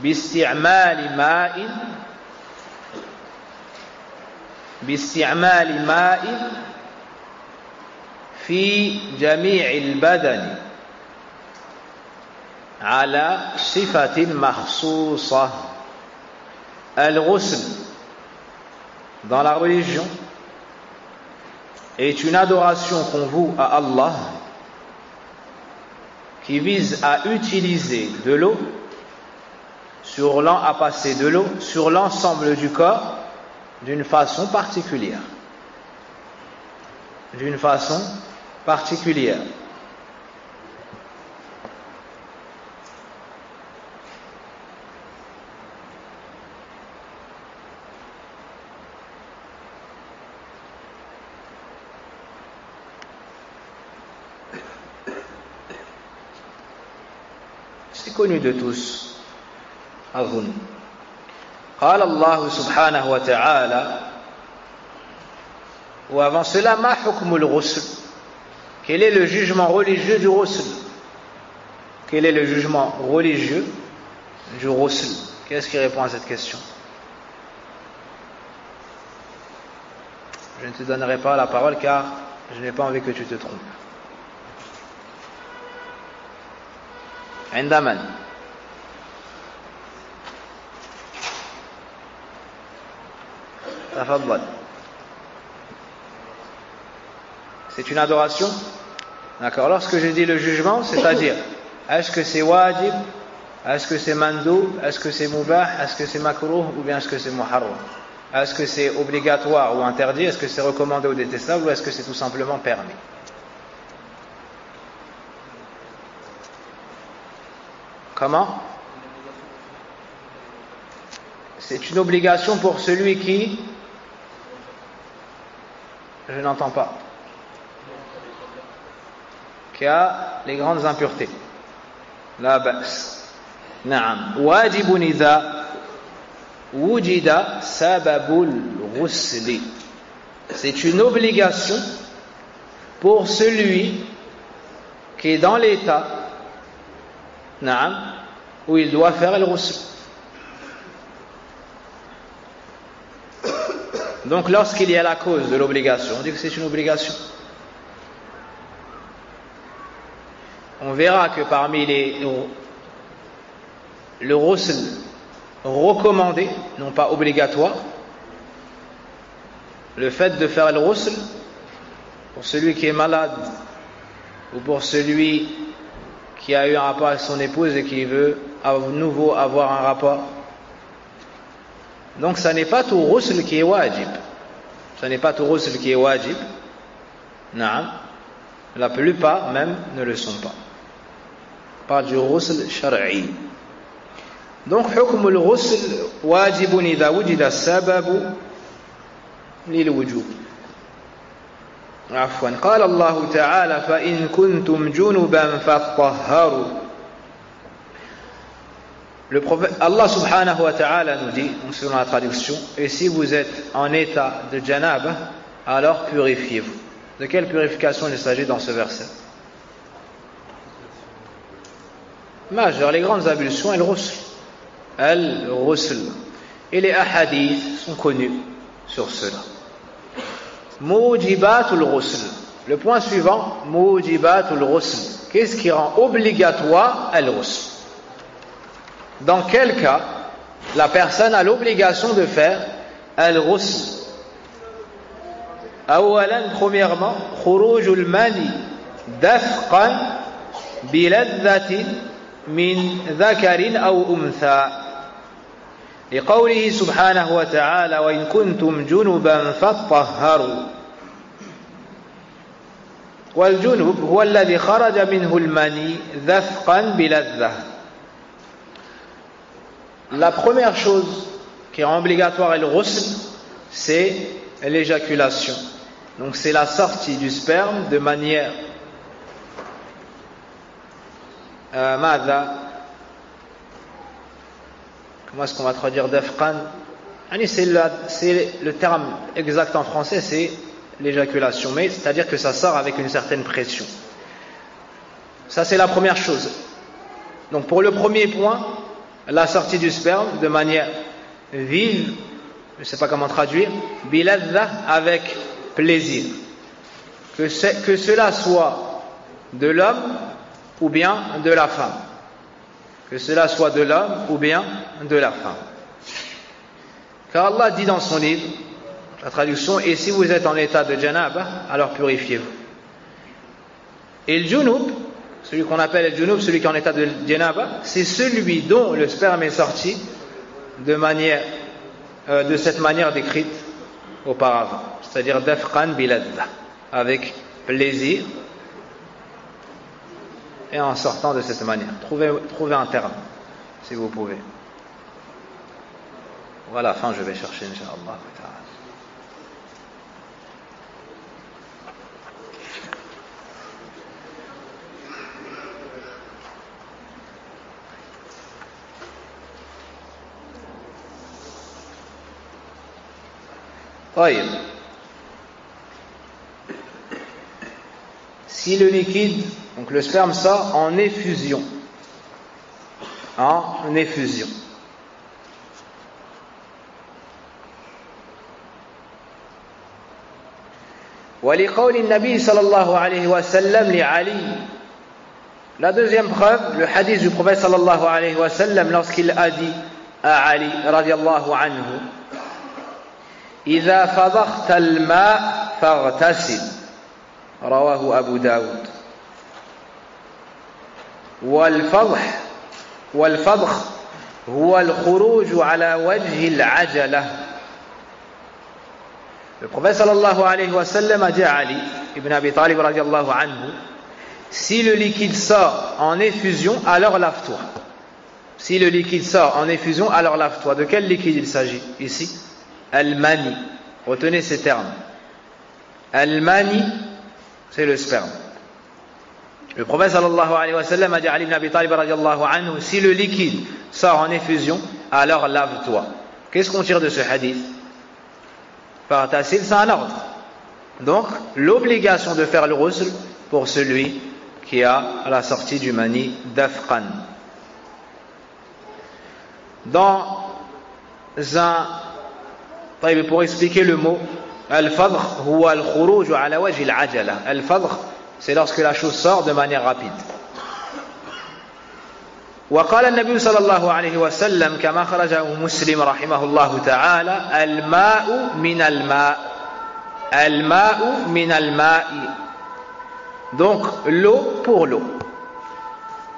باستعمال ماء في جميع البدن على صفة مخصوصة. Al-ghusl dans la religion est une adoration qu'on voue à Allah qui vise à utiliser de l'eau à passer de l'eau sur l'ensemble du corps d'une façon particulière. D'une façon particulière. C'est connu de tous. أظن. قال الله سبحانه وتعالى. Ou avant cela, ما حكم الغسل? Quel est le jugement religieux du ghusl? Quel est le jugement religieux du ghusl? Qu'est-ce qui répond à cette question? Je ne te donnerai pas la parole car je n'ai pas envie que tu te trompes. عند من؟ تفضل. C'est une adoration? D'accord. Lorsque je dis le jugement, c'est-à-dire, est-ce que c'est wajib? Est-ce que c'est mandoub? Est-ce que c'est mubah? Est-ce que c'est makrouh? Ou bien est-ce que c'est muharram? Est-ce que c'est obligatoire ou interdit? Est-ce que c'est recommandé ou détestable? Ou est-ce que c'est tout simplement permis? Comment? C'est une obligation pour celui qui... Je n'entends pas. Qui a les grandes impuretés. La ba's. Naam. Wajibun idha wujida sababul ghusli. C'est une obligation pour celui qui est dans l'état où il doit faire le ghusl. Donc lorsqu'il y a la cause de l'obligation, on dit que c'est une obligation. On verra que parmi le ghusl recommandé, non pas obligatoire, le fait de faire le ghusl pour celui qui est malade ou pour celui qui a eu un rapport avec son épouse et qui veut à nouveau avoir un rapport. Donc ça n'est pas tout ghusl qui est wajib. Ça n'est pas tout ghusl qui est wajib. Naam. La plupart même ne le sont pas. On parle du ghusl shar'i. Donc hukm al-ghusl wajibun idha wujida as-sababu lil-wujub. عفوا قال الله تعالى فإن كنتم جنبا فاطهروا. Le prophète Allah subhanahu wa ta'ala nous dit, selon la traduction, et si vous êtes en état de janaba, alors purifiez-vous. De quelle purification il s'agit dans ce verset? Majeure, les grandes ablutions et le ghusl. Al-ghusl. Et les ahadiths sont connus sur cela. Mujibatul ghusl. Le point suivant, mujibatul ghusl. Qu'est-ce qui rend obligatoire al-ghusl? Dans quel cas la personne a l'obligation de faire al-ghusl? Awalan, premièrement, khurujul mani dafqan biladhatin min dhakarin aw untha. لقوله سبحانه وتعالى وإن كنتم جنبا فاطهروا والجنب هو الذي خرج منه المني ذفقا بلذة. La première chose qui rend obligatoire le ghusl, c'est l'éjaculation. Donc c'est la sortie du sperme de manière comment est-ce qu'on va traduire dafqan? C'est le terme exact en français, c'est l'éjaculation, mais c'est-à-dire que ça sort avec une certaine pression. Ça c'est la première chose. Donc pour le premier point, la sortie du sperme de manière vive, je ne sais pas comment traduire, biladha, avec plaisir. Que cela soit de l'homme ou bien de la femme. Que cela soit de l'homme ou bien de la femme. Car Allah dit dans son livre, la traduction, et si vous êtes en état de janaba, alors purifiez-vous. Et le junub, celui qu'on appelle le junub, celui qui est en état de janaba, c'est celui dont le sperme est sorti de cette manière décrite auparavant, c'est-à-dire dafqan biladha, avec plaisir et en sortant de cette manière. Trouvez un terme, si vous pouvez. Voilà, fin je vais chercher, incha'Allah. Si le liquide, donc le sperme sort en effusion, ولقول النبي صلى الله عليه وسلم لعلي. La deuxième preuve, le hadith du prophète صلى الله عليه وسلم lorsqu'il a dit à Ali رضي الله عنه إذا فضخت الماء فاغتسل رواه أبو داود. والفضخ هو الخروج على وجه العجلة. Le prophète sallallahu alayhi wa sallam a dit à Ali ibn Abi Talib radiallahu anhu, si le liquide sort en effusion, alors lave-toi. Si le liquide sort en effusion, alors lave-toi. De quel liquide il s'agit ici? Al-mani. Retenez ces termes. Al-mani, c'est le sperme. Le prophète sallallahu alayhi wa sallam a dit à Ali ibn Abi Talib radiallahu anhu, si le liquide sort en effusion, alors lave-toi. Qu'est-ce qu'on tire de ce hadith? Fartasil, c'est un ordre. Donc, l'obligation de faire le ghusl pour celui qui a à la sortie du mani dafqan. Pour expliquer le mot, al-fadkh huwa al-khuruj ala wajhi al-ajala. Al-fadkh, c'est lorsque la chose sort de manière rapide. وقال النبي صلى الله عليه وسلم كما خرجه مسلم رحمه الله تعالى الماء من الماء. Donc l'eau pour l'eau.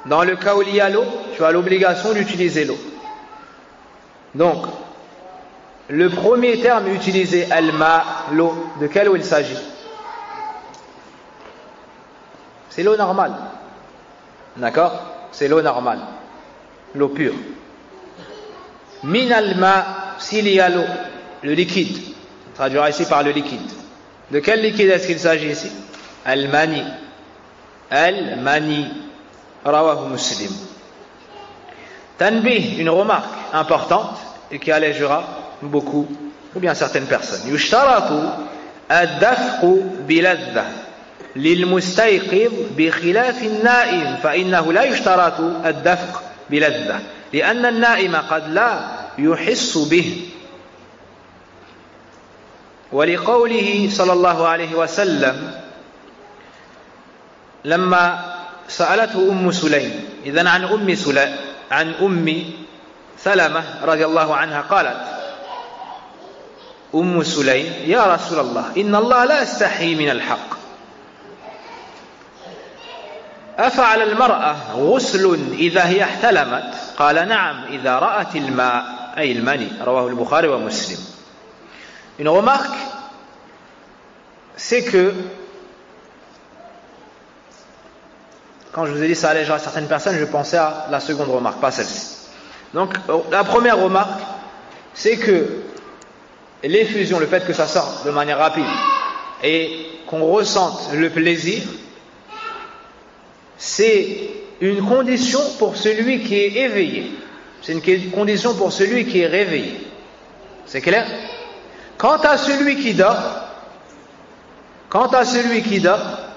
Dans le cas où il y a l'eau, tu as l'obligation d'utiliser l'eau. Donc le premier terme utilisé, al-ma, l'eau, de quelle eau il s'agit? C'est l'eau normale. D'accord? C'est l'eau normale. L'eau pure. Min al-ma, s'il y a l'eau, le liquide. On traduira ici par le liquide. De quel liquide est-ce qu'il s'agit ici? Al-mani. Al-mani. Rawahu Muslim. Tanbih, une remarque importante et qui allégera beaucoup, ou bien certaines personnes. Yushtaratu ad-dafqu biladha للمستيقظ بخلاف النائم فإنه لا يشترط الدفق بلذة لأن النائم قد لا يحس به ولقوله صلى الله عليه وسلم لما سألته أم سليم إذن عن أم سلمة رضي الله عنها قالت أم سليم يا رسول الله إن الله لا يستحي من الحق أفعل المرأة غسل إذا هي احتلمت؟ قال نعم إذا رأت الماء أي المني رواه البخاري ومسلم. Une remarque, c'est que quand je vous ai dit ça allégera certaines personnes, je pensais à la seconde remarque, pas celle-ci. Donc la première remarque, c'est que l'effusion, le fait que ça sorte de manière rapide et qu'on ressente le plaisir, c'est une condition pour celui qui est éveillé. C'est une condition pour celui qui est réveillé. C'est clair? Quant à celui qui dort,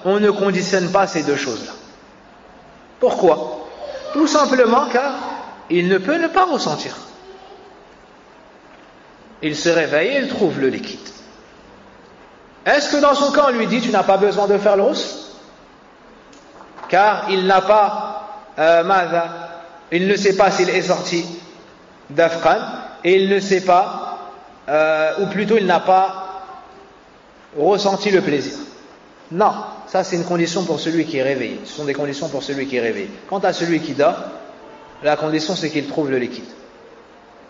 on ne conditionne pas ces deux choses-là. Pourquoi? Tout simplement car il ne peut ne pas ressentir. Il se réveille et il trouve le liquide. Est-ce que dans son cas on lui dit tu n'as pas besoin de faire le roussel? Car il n'a pas il ne sait pas s'il est sorti d'Afghan et il ne sait pas ou plutôt il n'a pas ressenti le plaisir. Non, ça c'est une condition pour celui qui est réveillé. Ce sont des conditions pour celui qui est réveillé. Quant à celui qui dort, la condition c'est qu'il trouve le liquide.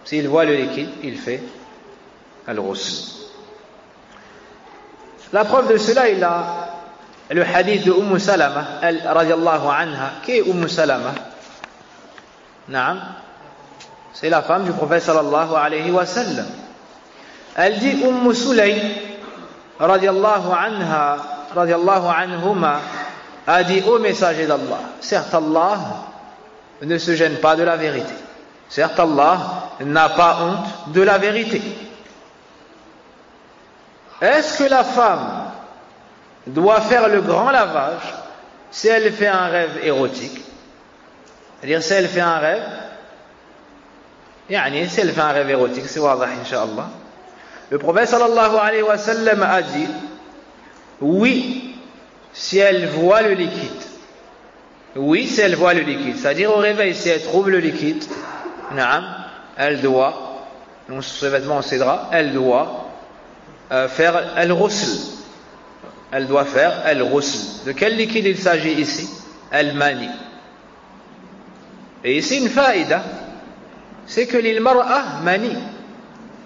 S'il voit le liquide, il fait al-ghusl. La preuve de cela, il a le hadith de Salama radiyallahu anha. Qui est Salama? Naam, c'est la femme du prophète sallallahu alayhi wa sallam. Elle dit Sulaym radiyallahu anha, radiyallahu anhuma, a dit au messager d'Allah, certes Allah ne se gêne pas de la vérité. Certes Allah n'a pas honte de la vérité. Est-ce que la femme doit faire le grand lavage si elle fait un rêve érotique? C'est-à-dire si elle fait un rêve, si elle fait un rêve érotique, c'est wadah incha'Allah. Le prophète sallallahu alayhi wa sallam a dit oui, si elle voit le liquide. Oui, si elle voit le liquide. C'est-à-dire au réveil, si elle trouve le liquide, elle doit, donc sur ce vêtement en cédra, elle doit faire al-ghusl. Elle doit faire al-ghusl. De quel liquide il s'agit ici? Al-mani. Et ici une faïda, c'est que lil mar'a mani.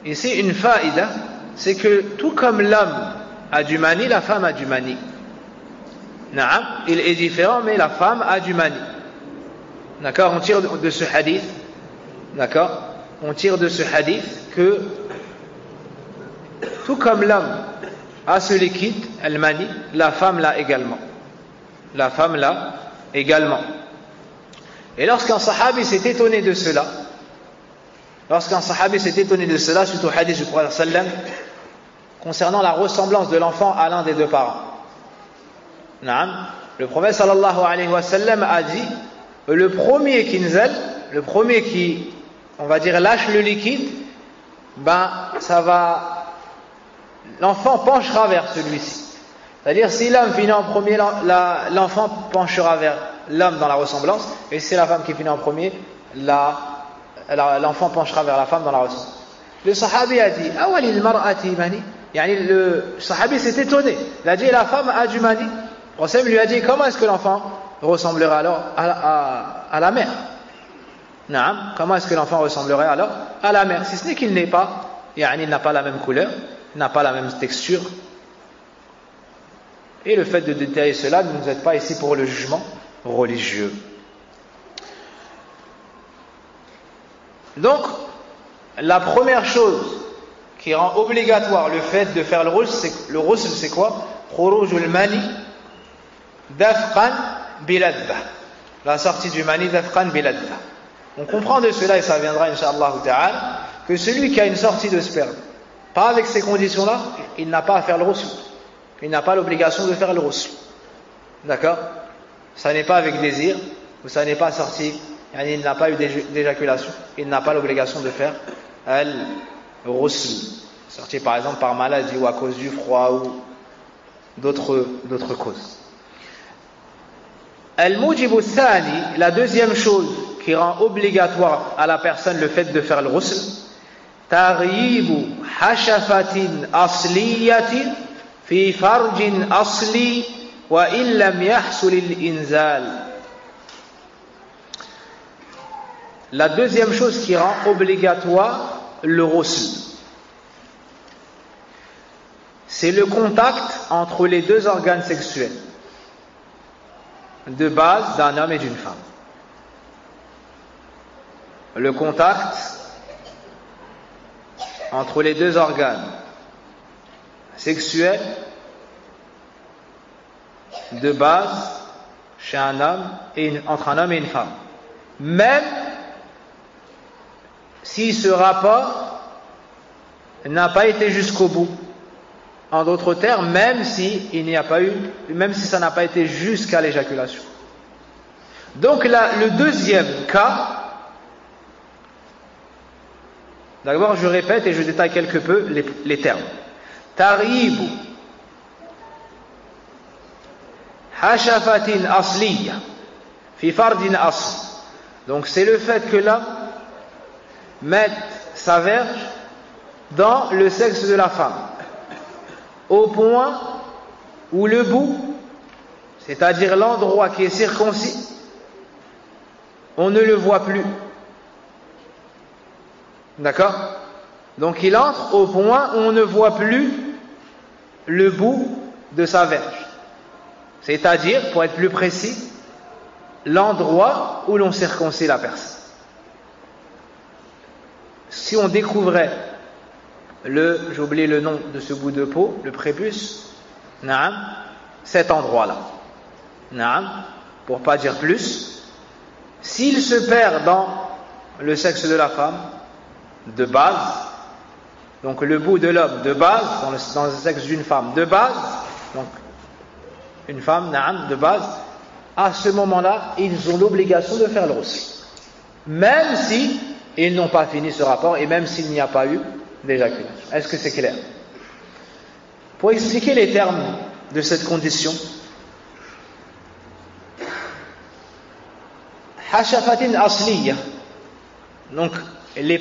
Ici une faïda, c'est que tout comme l'homme a du mani, la femme a du mani. Naam, il est différent, mais la femme a du mani. D'accord? On tire de ce hadith, d'accord? On tire de ce hadith que tout comme l'homme a ce liquide, el mani, la femme l'a également. La femme l'a également. Et lorsqu'un sahabi s'est étonné de cela, suite au hadith du prophète sallam, concernant la ressemblance de l'enfant à l'un des deux parents. Le prophète sallallahu alayhi wa sallam a dit, le premier qui, on va dire, lâche le liquide, l'enfant penchera vers celui-ci. C'est-à-dire, si l'homme finit en premier, l'enfant penchera vers l'homme dans la ressemblance, et si c'est la femme qui finit en premier, l'enfant penchera vers la femme dans la ressemblance. Le sahabi a dit, awalil mar'ati mani. Le sahabi s'est étonné. Il a dit, la femme a du mani. Le prophète lui a dit, comment est-ce que l'enfant ressemblerait alors à la mère? Comment est-ce que l'enfant ressemblerait alors à la mère? Si ce n'est qu'il n'est pas, il n'a pas la même couleur, il n'a pas la même texture. Et le fait de détailler cela ne nous aide pas ici pour le jugement religieux. Donc, la première chose qui rend obligatoire le fait de faire le ghusl, c'est quoi? Khurujul mani dafqan biladda. La sortie du mani dafqan biladda. On comprend de cela, et ça viendra incha'Allah ta'ala, que celui qui a une sortie de sperme, pas avec ces conditions-là, il n'a pas à faire le ghusl. Il n'a pas l'obligation de faire le ghusl. D'accord? Ça n'est pas avec désir, ou ça n'est pas sorti, il n'a pas eu d'éjaculation, il n'a pas l'obligation de faire al-ghusl. Sorti par exemple par maladie ou à cause du froid ou d'autres causes. Al-mujibu thani, la deuxième chose qui rend obligatoire à la personne le fait de faire le ghusl, taghibu hashafatin asliyatin fi farjin asli wa illam yahsul al-inzal. la deuxième chose qui rend obligatoire le ghusl, c'est le contact entre les deux organes sexuels de base d'un homme et d'une femme. Le contact entre les deux organes sexuels de base chez un homme entre un homme et une femme, même si ce rapport n'a pas été jusqu'au bout. En d'autres termes, même si ça n'a pas été jusqu'à l'éjaculation. Donc là, le deuxième cas, d'abord je répète et je détaille quelque peu les termes. Taribu hashafatin asliya fi fardin asl. Donc c'est le fait que l'homme mette sa verge dans le sexe de la femme, au point où le bout, c'est-à-dire l'endroit qui est circoncis, on ne le voit plus. D'accord? Donc il entre au point où on ne voit plus le bout de sa verge. C'est-à-dire, pour être plus précis, l'endroit où l'on circoncit la personne. Si on découvrait j'ai oublié le nom de ce bout de peau, le prépuce, naam, cet endroit-là, naam, pour pas dire plus, s'il se perd dans le sexe de la femme, de base, donc le bout de l'homme de base, dans le sexe d'une femme de base, donc une femme, naam, de base, à ce moment-là, ils ont l'obligation de faire le ghusl, même si ils n'ont pas fini ce rapport et même s'il n'y a pas eu d'éjaculation. Est-ce que c'est clair? Pour expliquer les termes de cette condition, hashafatin asliya, donc la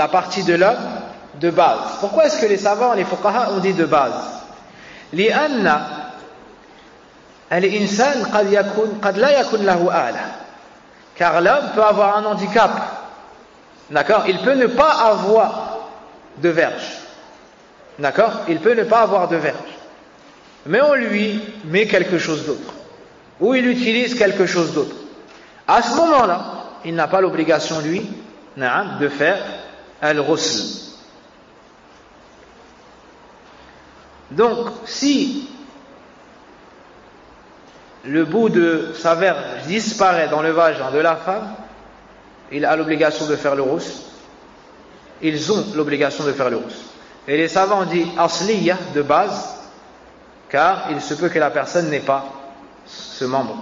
partie de l'homme de base. Pourquoi est-ce que les savants, les fuqaha ont dit de base? لأن الإنسان قد لا يكون له آلة, car l'homme peut avoir un handicap, d'accord? Il peut ne pas avoir de verge, d'accord? Il peut ne pas avoir de verge, mais on lui met quelque chose d'autre, ou il utilise quelque chose d'autre. À ce moment-là, il n'a pas l'obligation, lui, de faire al-ghusl. Donc, si le bout de sa verge disparaît dans le vagin de la femme, il a l'obligation de faire le ghusl. Ils ont l'obligation de faire le ghusl. Et les savants disent asliya, de base, car il se peut que la personne n'ait pas ce membre,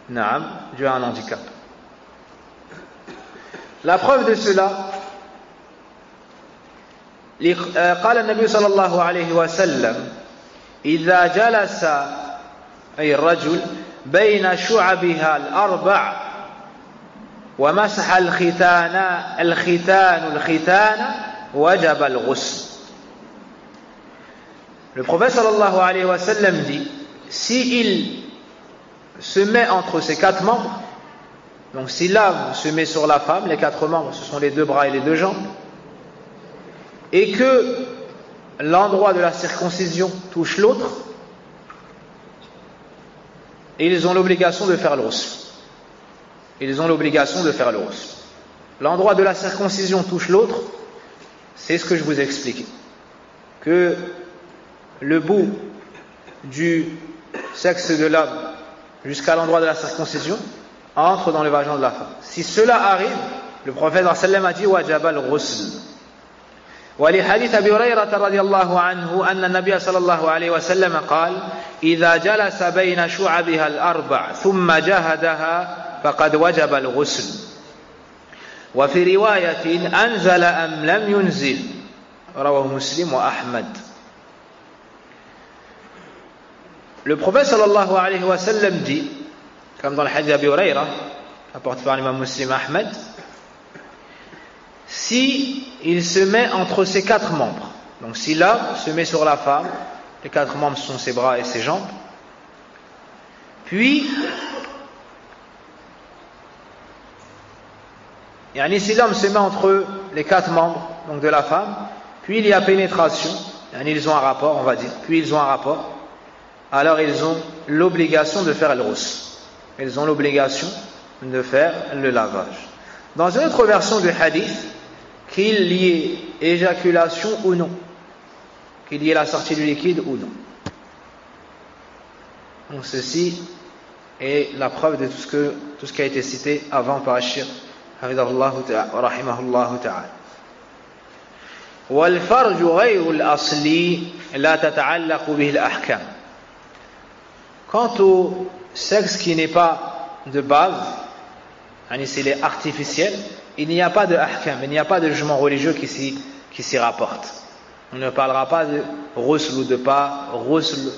naam, dû à un handicap. La preuve de cela, قال النبي صلى الله عليه وسلم إذا جلس أي الرجل بين شعبها الأربع ومسح الختان وجب الغسل. Le prophète sallallahu alayhi wa sallam dit, si il se met entre ses quatre membres, donc si l'homme se met sur la femme, les quatre membres ce sont les deux bras et les deux jambes, et que l'endroit de la circoncision touche l'autre, ils ont l'obligation de faire le ghusl. Ils ont l'obligation de faire le ghusl. L'endroit de la circoncision touche l'autre, c'est ce que je vous ai expliqué. Que le bout du sexe de l'homme jusqu'à l'endroit de la circoncision entre dans le vagin de la femme. Si cela arrive, le prophète sallallahu alayhi wa sallam a dit wajab al-ghusl. ولحديث أبي هريرة رضي الله عنه أن النبي صلى الله عليه وسلم قال إذا جلس بين شعبها الأربع ثم جهدها فقد وجب الغسل. وفي رواية أنزل أم لم ينزل رواه مسلم وأحمد. Le prophète sallallahu alayhi wa sallam dit, comme dans le hadith d'Abi Huraira, apporté par l'imam Muslim Ahmed, si il se met entre ses quatre membres, donc si l'homme se met sur la femme, les quatre membres sont ses bras et ses jambes, puis Yani si l'homme se met entre les 4 membres donc de la femme, puis il y a pénétration, yani ils ont un rapport, on va dire, puis ils ont un rapport, alors ils ont l'obligation de faire le ghusl. Ils ont l'obligation de faire le lavage. Dans une autre version du hadith, qu'il y ait éjaculation ou non, qu'il y ait la sortie du liquide ou non. Donc ceci est la preuve de tout ce qui a été cité avant par Cheikh hafidhahullahu ta'ala wa rahimahullahu ta'ala. والفرج غير الأصلي لا تتعلق به الأحكام. Quant au sexe qui n'est pas de base, s'il est artificiel, il n'y a pas de ahkam, il n'y a pas de jugement religieux qui s'y rapporte. On ne parlera pas de ghusl ou de pas ghusl.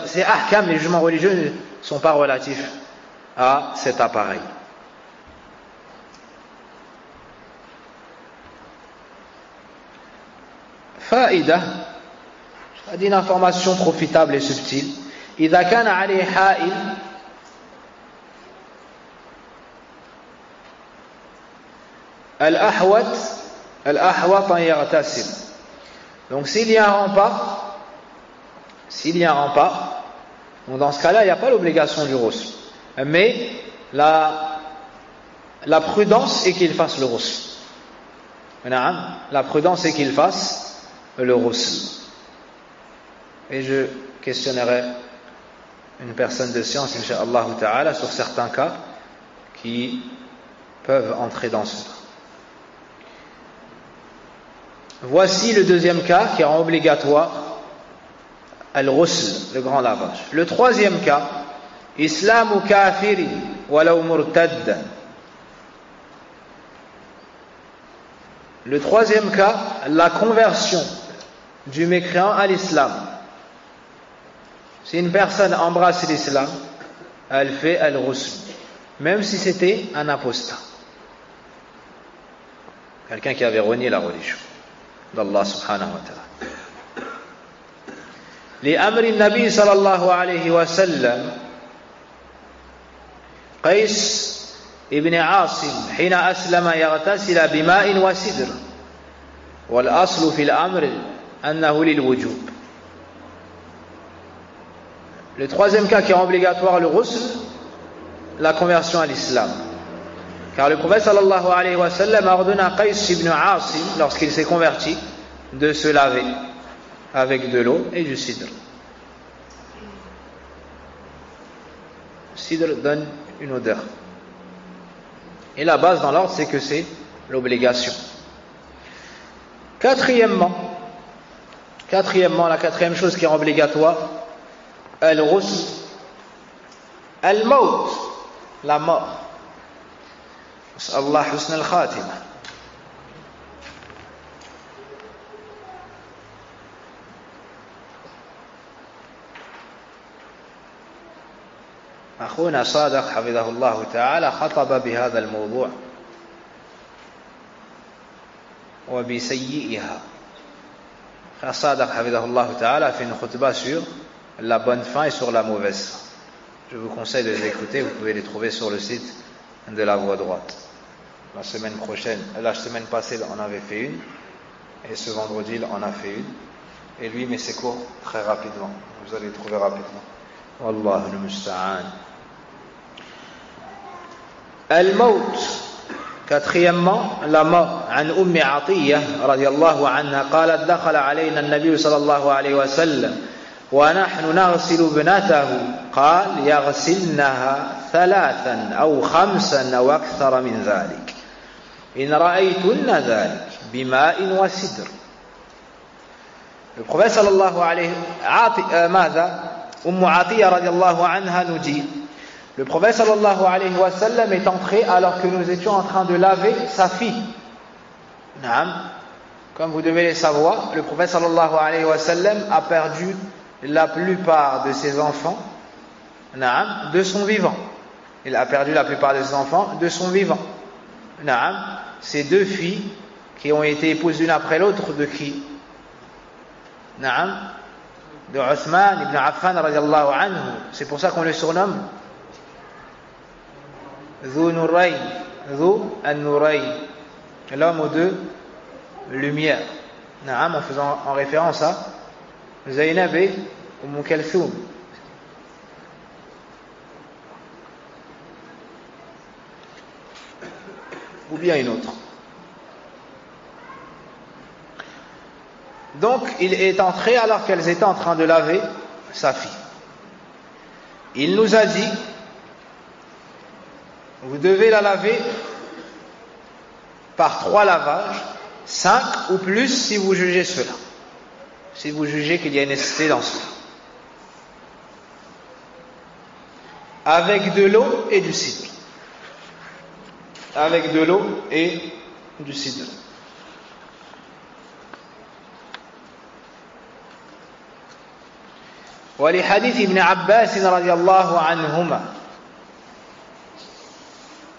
Ces ahkam, les jugements religieux ne sont pas relatifs à cet appareil. Faïda, une information profitable et subtile. إذا كان عليه حائل الأحوط أن يغتسل. Donc s'il y a un rempart, donc dans ce cas-là, il n'y a pas l'obligation du ghusl. Mais la prudence est qu'il fasse le ghusl. La prudence est qu'il fasse le ghusl. Et je questionnerai une personne de science, incha'Allah ta'ala, sur certains cas qui peuvent entrer dans ce cas. Voici le deuxième cas qui rend obligatoire al-ghusl, le grand lavage. Le troisième cas, islamu kafiri walau murtadda. Le troisième cas, la conversion du mécréant à l'islam. Si une personne embrasse l'islam, elle fait al-ghusl, même si c'était un apostat, quelqu'un qui avait renié la religion d'Allah subhanahu wa ta'ala. لأمر النبي صلى الله عليه وسلم قيس ابن عاصم حين أسلم يغتسل بماء وسدر والأصل في الأمر أنه للوجوب. Le troisième cas qui rend obligatoire le ghusl, la conversion à l'islam. Car le prophète sallallahu alayhi wa sallam a ordonné à Qais ibn Asim, lorsqu'il s'est converti, de se laver avec de l'eau et du cidre. Le cidre donne une odeur. Et la base dans l'ordre, c'est que c'est l'obligation. Quatrièmement, la quatrième chose qui rend obligatoire, al-ghusl, al-maut, la mort. Allah husn al-khatima. أخونا صادق حفظه الله تعالى خطب بهذا الموضوع وبسيئها. صادق حفظه الله تعالى a fait une khutbah sur la bonne fin et sur la mauvaise fin. Je vous conseille de les écouter, vous pouvez les trouver sur le site de la Voie droite. La semaine passée, on avait fait une, et ce vendredi, on a fait une. Et lui, mais c'est court, très rapidement. Vous allez les trouver rapidement. Wallahu al-musta'an. Al-maut. Quatrièmement, la mort. عن أم عطية رضي الله عنها قالت دخل علينا النبي صلى الله عليه وسلم ونحن نغسل ابنته قال يغسلنها 3 أو 5 أو أكثر من ذلك إن رأيتن ذلك بماء وسدر. Le prophète sallallahu alayhi ماذا أم عطية رضي الله عنها nous dit, le prophète sallallahu alayhi wa sallam est entré alors que nous étions en train de laver sa fille. Comme vous devez le savoir, le prophète sallallahu alayhi wa sallam a perdu la plupart de ses enfants de son vivant. Il a perdu la plupart de ses enfants de son vivant. Ces 2 filles qui ont été épouses l'une après l'autre de qui? De Uthman ibn Affan radiyallahu anhu. C'est pour ça qu'on le surnomme Dhu Nurayn, Dhu an-Nurayn, l'homme aux deux lumières. Naam, en faisant en référence à Zaynab et Umm Kalthoum. Ou bien une autre. Donc, il est entré alors qu'elles étaient en train de laver sa fille. Il nous a dit, vous devez la laver par 3 lavages, 5 ou plus si vous jugez cela. Si vous jugez qu'il y a une nécessité dans cela. Avec de l'eau et du cidre. Avec de l'eau et du cidre. ولحديث ابن عباس رضي الله عنهما.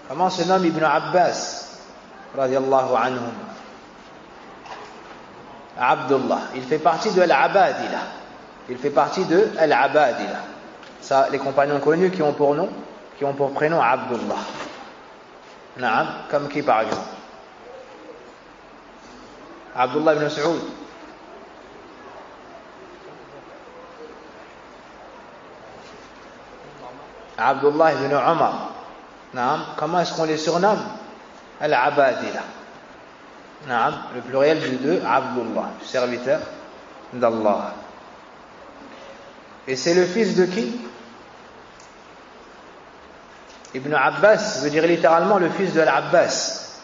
Comment se nomme Ibn Abbas رضي الله عنهما? Abdullah. Il fait partie de Al-Abadila. Il fait partie de Al-Abadila. Ça, les compagnons connus qui ont pour nom, qui ont pour prénom Abdullah. Naam, comme qui par exemple? Abdullah ibn Saoud. Abdullah ibn Umar. Naam, comment est-ce qu'on les surnomme? Al-Abadila. Naam, le pluriel du deux, Abdullah, serviteur d'Allah. Et c'est le fils de qui? Ibn Abbas veut dire littéralement le fils de Al-Abbas.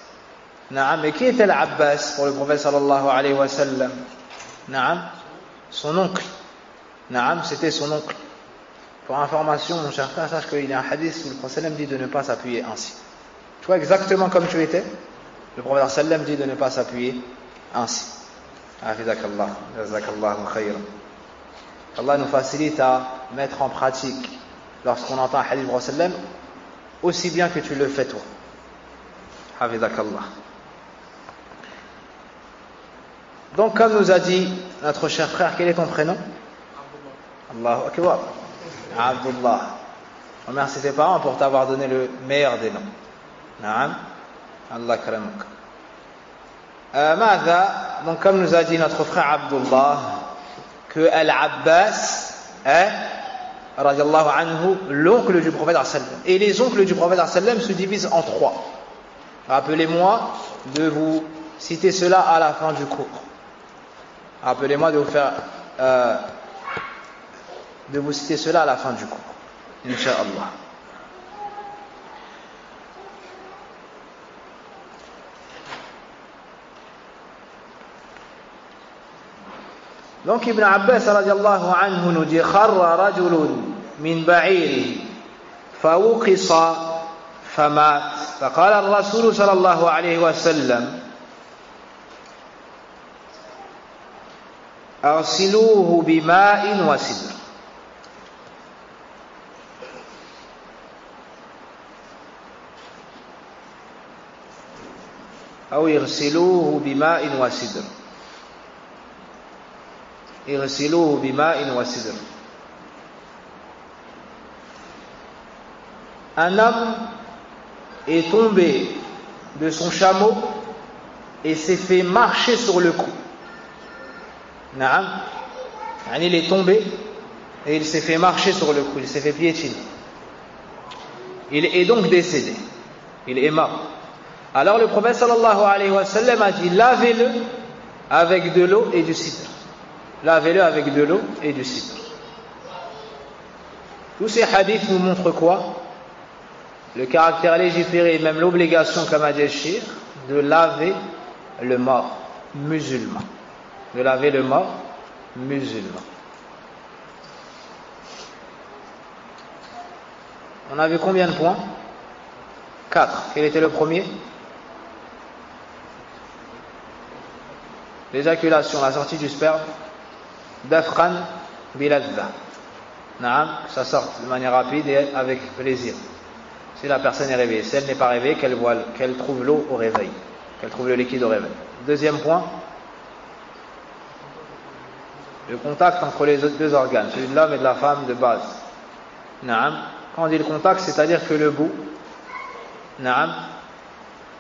Naam, et qui était Al-Abbas pour le prophète sallallahu alayhi wa sallam? Naam, son oncle. Naam, c'était son oncle. Pour information, mon cher frère, sache qu'il y a un hadith où le prophète sallam dit de ne pas s'appuyer ainsi. Tu vois exactement comme tu étais, le prophète sallam dit de ne pas s'appuyer ainsi. Hafizakallah, jazakallahu khayran. Allah nous facilite à mettre en pratique lorsqu'on entend un hadith du prophète sallam aussi bien que tu le fais toi. Hafizakallah. Donc comme nous a dit notre cher frère, quel est ton prénom? Allahu Akbar. Abdullah. Remercie tes parents pour t'avoir donné le meilleur des noms. Naam. Allah karamuk. Donc comme nous a dit notre frère Abdullah, que Al-Abbas est radiallahu anhu, l'oncle du prophète sallam. Et les oncles du prophète sallam se divisent en 3. Rappelez-moi de vous citer cela à la fin du cours. Rappelez-moi de vous faire de vous citer cela à la fin du cours. Inch'Allah. Donc Ibn Abbas radiallahu anhu nous dit kharra rajulun min ba'irihi fawuqisa famat faqala ar-rasul sallallahu alayhi wa sallam arsiluhu bima'in wa sidr. أو يغسلوه بماء وسدر. يغسلوه بماء وسدر. Un homme est tombé de son chameau et s'est fait marcher sur le cou. Naam. Il est tombé et il s'est fait marcher sur le cou, il s'est fait piétiner. Il est donc décédé. Il est mort. Alors le prophète sallallahu alayhi wa sallam a dit lavez-le avec de l'eau et du cidre. Lavez-le avec de l'eau et du cidre. Tous ces hadiths nous montrent quoi? Le caractère légiféré et même l'obligation, comme a dit le cheikh, de laver le mort musulman. De laver le mort musulman. On a vu combien de points? 4. Quel était le premier? L'éjaculation, la sortie du sperme. Dafran biladha. Naam, ça sort de manière rapide et avec plaisir. Si la personne est réveillée. Si elle n'est pas réveillée, qu'elle trouve l'eau au réveil. Qu'elle trouve le liquide au réveil. Deuxième point. Le contact entre les deux organes, celui de l'homme et de la femme de base. Naam. Quand on dit le contact, c'est-à-dire que le bout, naam,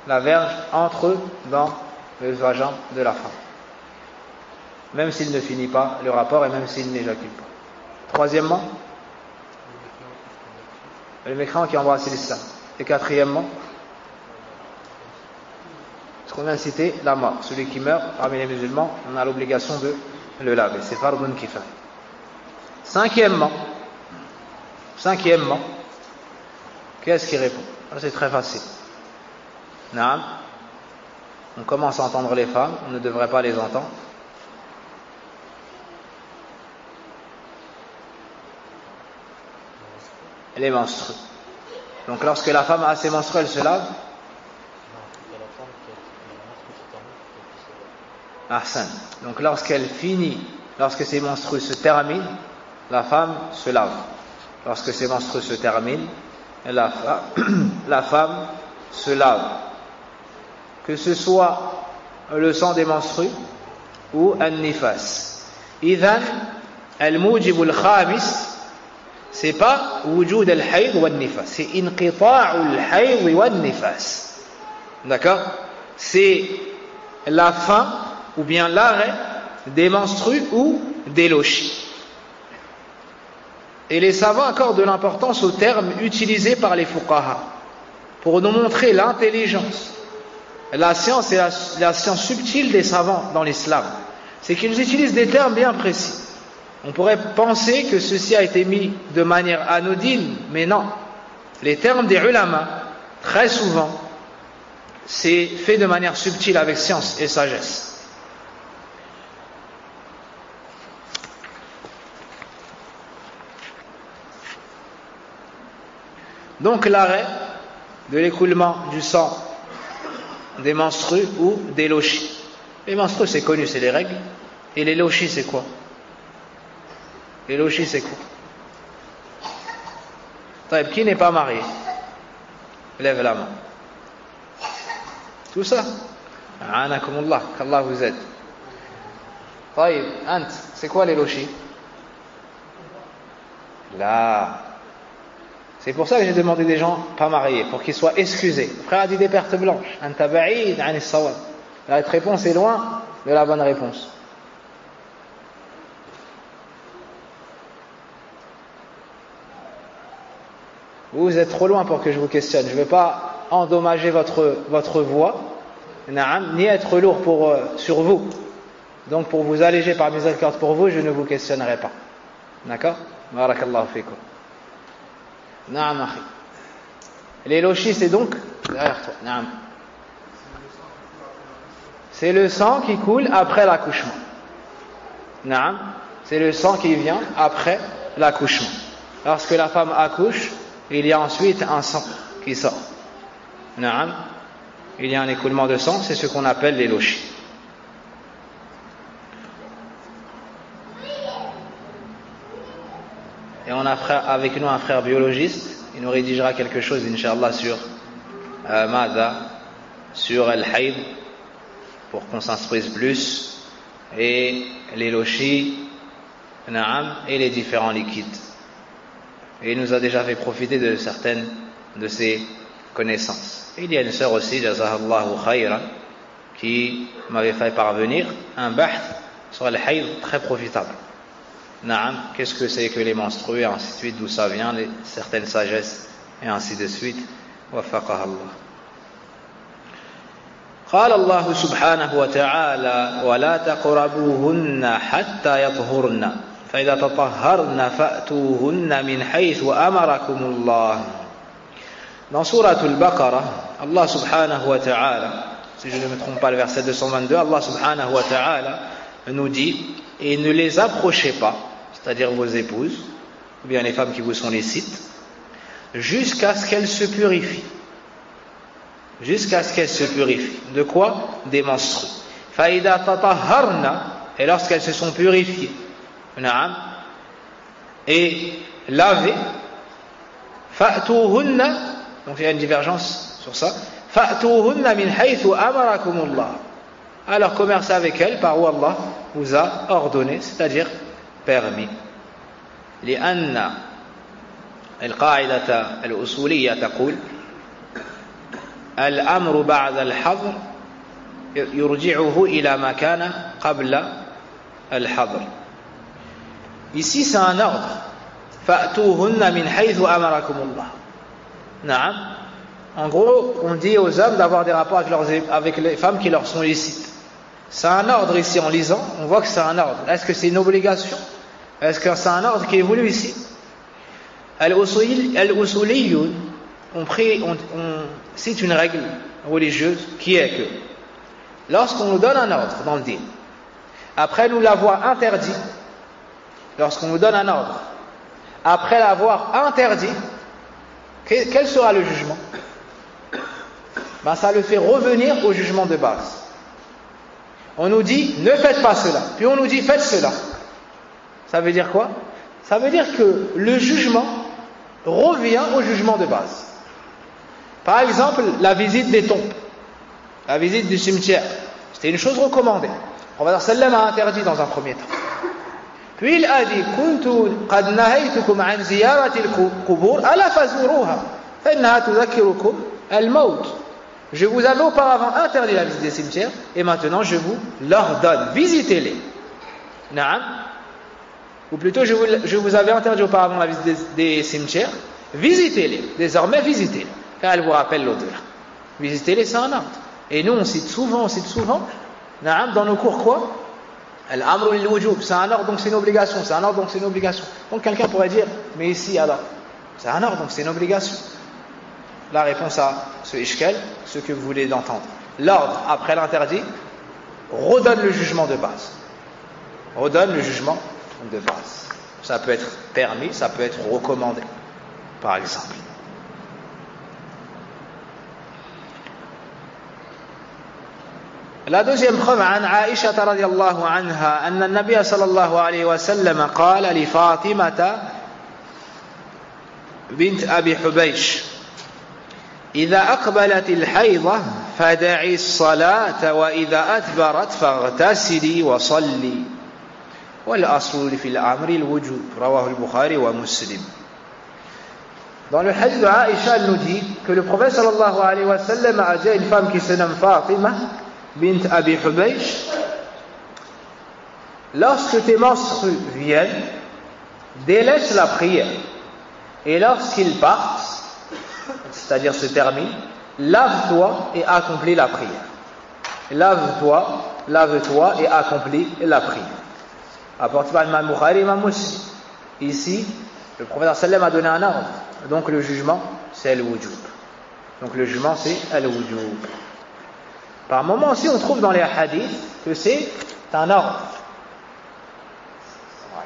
la verge entre dans le vagin de la femme, même s'il ne finit pas le rapport et même s'il n'éjacule pas. Troisièmement, le mécréant qui embrasse l'islam. Et quatrièmement, ce qu'on vient de citer, la mort. Celui qui meurt parmi les musulmans, on a l'obligation de le laver. C'est fardun kifaya. Cinquièmement, qu'est-ce qui répond? C'est très facile. Naam. On commence à entendre les femmes, on ne devrait pas les entendre. Les menstrues. Donc lorsque la femme a ses menstrues, elle se lave. Ahsan. Donc lorsqu'elle finit, lorsque ses menstrues se terminent, la femme se lave. Lorsque ses menstrues se terminent, la femme se lave. Que ce soit le sang des menstrues ou an-nifas. Idhan, al-mujib al-khamis, c'est pas wujud al-hayd wa al-nifas, c'est inqita'u al-hayd wa al-nifas. D'accord? C'est la fin ou bien l'arrêt des menstrues ou des lochis. Et les savants accordent de l'importance aux termes utilisés par les fuqaha pour nous montrer l'intelligence, la science et la science subtile des savants dans l'islam. C'est qu'ils utilisent des termes bien précis. On pourrait penser que ceci a été mis de manière anodine, mais non. Les termes des ulama, très souvent, c'est fait de manière subtile avec science et sagesse. Donc l'arrêt de l'écoulement du sang des menstrues ou des lochis. Les menstrues, c'est connu, c'est les règles. Et les lochis, c'est quoi? Les lochis, c'est quoi? Taïb, qui n'est pas marié? Lève la main. Tout ça? Anakumullah, qu'Allah vous aide. Taïb, Ant, c'est quoi les lochis? Là. C'est pour ça que j'ai demandé des gens pas mariés, pour qu'ils soient excusés. Le frère a dit des pertes blanches. Anta ba'id an as-sawab. La réponse est loin de la bonne réponse. Vous êtes trop loin pour que je vous questionne. Je ne veux pas endommager votre voix, ni être lourd sur vous. Donc pour vous alléger par miséricorde pour vous, je ne vous questionnerai pas. D'accord? Barakallahu fikum. Naam akhi. Les lochis, c'est donc derrière toi. Naam. C'est le sang qui coule après l'accouchement. Naam. C'est le sang qui vient après l'accouchement. Lorsque la femme accouche, il y a ensuite un sang qui sort. Naam. Il y a un écoulement de sang, c'est ce qu'on appelle les lochis. Et on a avec nous un frère biologiste, il nous rédigera quelque chose, Inch'Allah, sur Mada, sur Al-Hayd, pour qu'on s'instruise plus, et les lochis, Naam, et les différents liquides. Et il nous a déjà fait profiter de certaines de ses connaissances. Et il y a une sœur aussi, Jazahallahu khayran, qui m'avait fait parvenir un bahth sur Al-Hayd très profitable. Naam, qu'est-ce que c'est que les menstrues, et ainsi de suite, d'où ça vient, certaines sagesses, et ainsi de suite. Wafaqaha Allah. قال الله سبحانه وتعالى ولا تقربوهن حتى يطهرن فإذا تطهرن فأتوهن من حيث أمركم الله. Dans Sourate Al-Baqarah, Allah subhanahu wa ta'ala, si je ne me trompe pas, le verset 222, Allah subhanahu wa ta'ala nous dit: et ne les approchez pas, c'est-à-dire vos épouses, ou bien les femmes qui vous sont licites, jusqu'à ce qu'elles se purifient. Jusqu'à ce qu'elles se purifient. De quoi? Des menstrues. Faïda tatahharna, et lorsqu'elles se sont purifiées, et lavées, fa'tuhunna, donc il y a une divergence sur ça, fa'tuhunna min haythu amarakumullah. Alors commercez avec elles par où Allah vous a ordonné, c'est-à-dire permis. لأن القاعدة الأصولية تقول الأمر بعد الحظر يرجعه إلى ما كان قبل الحظر. Ici c'est un ordre. فأتوهن من حيث أمركم الله. نعم. En gros, on dit aux hommes d'avoir des rapports avec les femmes qui leur sont licites. C'est un ordre ici en lisant, on voit que c'est un ordre. Est-ce que c'est une obligation? Est-ce que c'est un ordre qui évolue ici? Al-Usuliyun, on cite une règle religieuse qui est que lorsqu'on nous donne un ordre dans le dîn, après nous l'avoir interdit, lorsqu'on nous donne un ordre, après l'avoir interdit, quel sera le jugement? Ben, ça le fait revenir au jugement de base. On nous dit ne faites pas cela, puis on nous dit faites cela. Ça veut dire quoi? Ça veut dire que le jugement revient au jugement de base. Par exemple, la visite des tombes, la visite du cimetière, c'était une chose recommandée. Le prophète sallam a interdit dans un premier temps. Puis il a dit kuntu qad nahaytukum an ziyarati al-qubur ala fazuruha fa innaha tudhakkirukum al-maut. Je vous avais auparavant interdit la visite des cimetières et maintenant je vous l'ordonne, visitez-les. Naam. Ou plutôt je vous avais interdit auparavant la visite des cimetières, visitez-les, désormais visitez-les, car elle vous rappelle l'au-delà. Visitez-les, c'est un ordre. Et nous on cite souvent, naam, dans nos cours quoi? Al-amru lil-wujub, c'est un ordre donc c'est une obligation, c'est un ordre donc c'est une obligation. Donc quelqu'un pourrait dire, mais ici alors, c'est un ordre donc c'est une obligation. La réponse à ce ishkal, ce que vous voulez d'entendre. L'ordre après l'interdit redonne le jugement de base. Redonne le jugement de base. Ça peut être permis, ça peut être recommandé, par exemple. La deuxième preuve عن عائشة رضي الله عنها أن النبي صلى الله عليه وسلم قال لفاطمة بنت أبي حبيش إذا أقبلت الحيضة فدعي الصلاة وإذا أدبرت فاغتسلي وصلي والأصل في الأمر الوجوب رواه البخاري ومسلم. Dans le hadith de Aïcha, elle nous dit que le prophète sallallahu alayhi wa sallam a dit à une femme qui se nomme Fatima bint Abi Hubaysh, lorsque tes menstrues viennent, délaisse la prière et lorsqu'ils partent, c'est-à-dire se terminent, lave-toi et accomplis la prière. Lave-toi et accomplis la prière. Apporté par Imam Bukhari et Imam Muslim. Ici, le prophète sallam a donné un ordre. Donc le jugement, c'est al-wujub. Donc le jugement, c'est al-wujub. Par moments aussi, on trouve dans les hadiths que c'est un ordre. Ouais.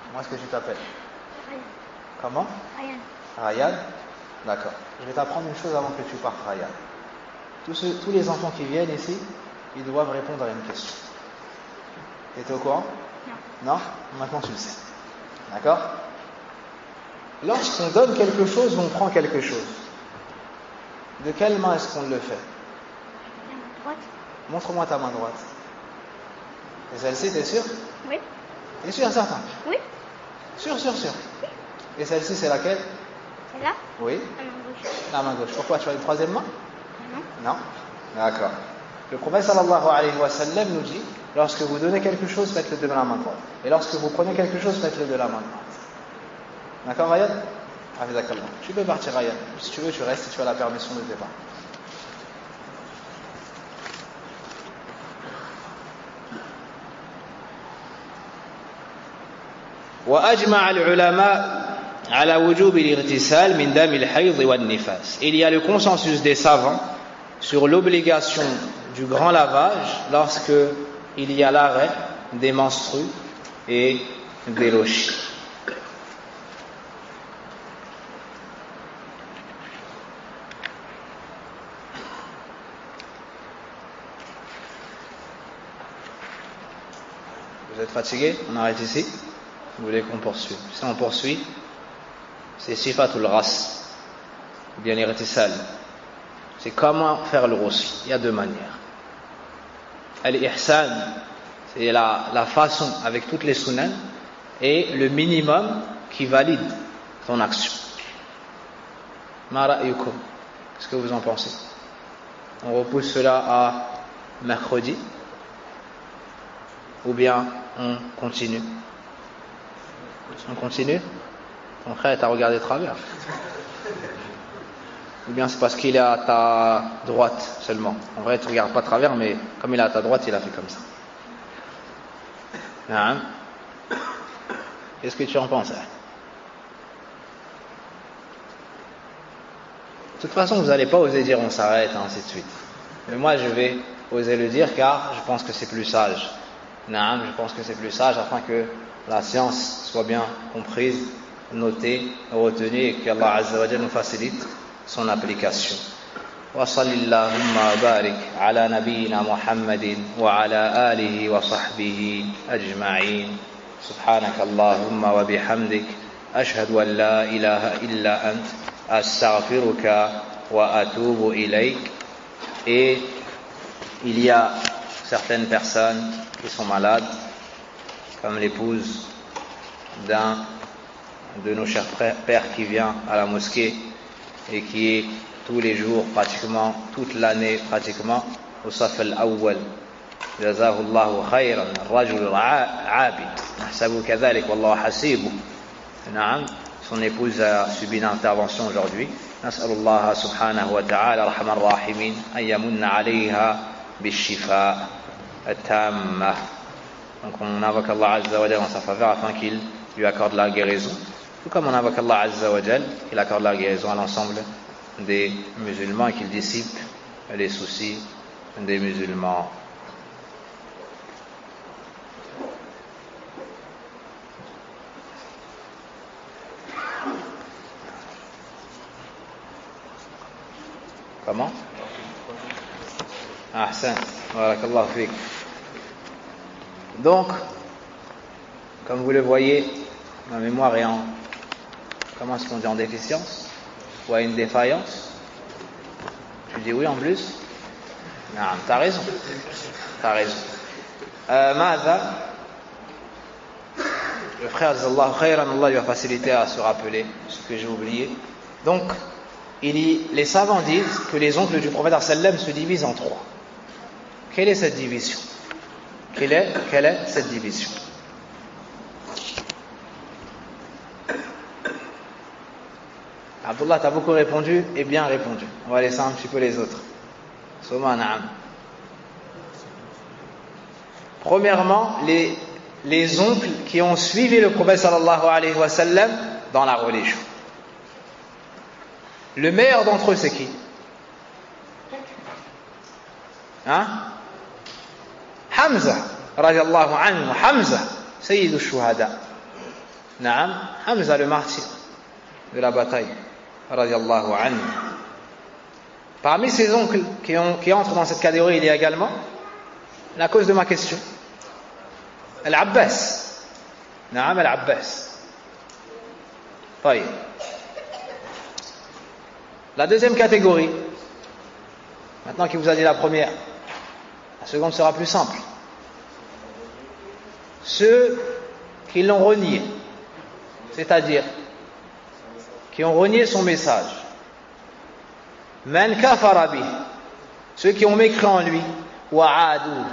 Comment est-ce que tu t'appelles? Ryan. Comment? Ryan. D'accord. Je vais t'apprendre une chose avant que tu partes, Ryan. Tous les enfants qui viennent ici, ils doivent répondre à une question. Tu étais au courant? Non. Non? Maintenant tu le sais. D'accord? Lorsqu'on donne quelque chose, on prend quelque chose. De quelle main est-ce qu'on le fait? La main droite. Montre-moi ta main droite. Et celle-ci, t'es sûr? Oui. T'es sûr, certain? Oui. Sûr. Oui. Et celle-ci, c'est laquelle? Celle-là? Oui. La main gauche. La main gauche. Pourquoi? Tu as une troisième main? Non. Non? D'accord. Le prophète sallallahu alayhi wa sallam nous dit, lorsque vous donnez quelque chose, faites-le de la main droite. Et lorsque vous prenez quelque chose, faites-le de la main droite. D'accord, Ryan? Hafizakallah. Tu peux partir, Ryan. Si tu veux, tu restes si tu as la permission de départ. وأجمع العلماء على وجوب الاغتسال من دم الحيض والنفاس. Il y a le consensus des savants sur l'obligation du grand lavage lorsque il y a l'arrêt des menstrues et des lochis. Vous êtes fatigué? On arrête ici? Vous voulez qu'on poursuive? Si on poursuit, c'est sifatul ras, ou bien l'irtisal. C'est comment faire le ghusl. Il y a deux manières. Al-ihsan, c'est la façon avec toutes les sunan et le minimum qui valide ton action. Ma ra'yukum? Qu'est-ce que vous en pensez? on repousse cela à mercredi, ou bien on continue? On continue? Ton frère t'a regardé de travers. Ou bien c'est parce qu'il est à ta droite seulement. En vrai, tu ne regardes pas de travers, mais comme il est à ta droite, il a fait comme ça. Hein? Qu'est-ce que tu en penses? De toute façon, vous n'allez pas oser dire on s'arrête, ainsi de suite. Mais moi, je vais oser le dire car je pense que c'est plus sage. Je pense que c'est plus sage afin que la science soit bien comprise, notée, retenue et qu'Allah Azza wa Jalla nous facilite son application. Wa sallallahu wa barik ala nabiyyina Muhammadin wa ala alihi wa sahbihi ajma'in. Subhanaka Allahumma wa bihamdik ashhadu an la ilaha illa ant astaghfiruka wa atubu ilayk. Et il y a certaines personnes qui sont malades, comme l'épouse d'un de nos chers pères qui vient à la mosquée et qui est tous les jours pratiquement, toute l'année pratiquement au saf al-awwal. Jazahullahu khayran, rajul abid, nahsabu kadhalik wallahu hasibu. Son épouse a subi une intervention aujourd'hui. Nas'alullah subhanahu wa ta'ala rahman rahimin an yamunna alayha bishifa at-tamma. Donc on invoque Allah Azza wa Jalla en sa faveur afin qu'il lui accorde la guérison. Tout comme on invoque Allah Azza wa Jalla qu'il accorde la guérison à l'ensemble des musulmans et qu'il dissipe les soucis des musulmans. Comment? Ahsan, barakallahu fik. Donc, comme vous le voyez, ma mémoire est en, comment est-ce qu'on dit, en déficience ou à une défaillance. Tu dis oui en plus? Non, t'as raison. T'as raison. Ma'adha, le frère Jazallahu khayran, Allah lui a facilité à se rappeler ce que j'ai oublié. Donc, les savants disent que les oncles du prophète sallam se divisent en trois. Quelle est cette division? Quelle est cette division? Abdullah, tu as beaucoup répondu et bien répondu. On va laisser un petit peu les autres. Soma na'am. Premièrement, les oncles qui ont suivi le prophète sallallahu alayhi wa sallam dans la religion. Le meilleur d'entre eux, c'est qui? Hamza, radiallahu anhu. Hamza, sayyid al-shuhada. Naam, Hamza, le martyr de la bataille, radiallahu anhu. Parmi ces oncles qui entrent dans cette catégorie, il y a également la cause de ma question. Al-Abbas. Naam, Al-Abbas. طيب. La deuxième catégorie, maintenant qu'il vous a dit la première, la seconde sera plus simple. Ceux qui l'ont renié, c'est-à-dire qui ont renié son message. Man kafara bih, ceux qui ont mécru en lui, wa adu,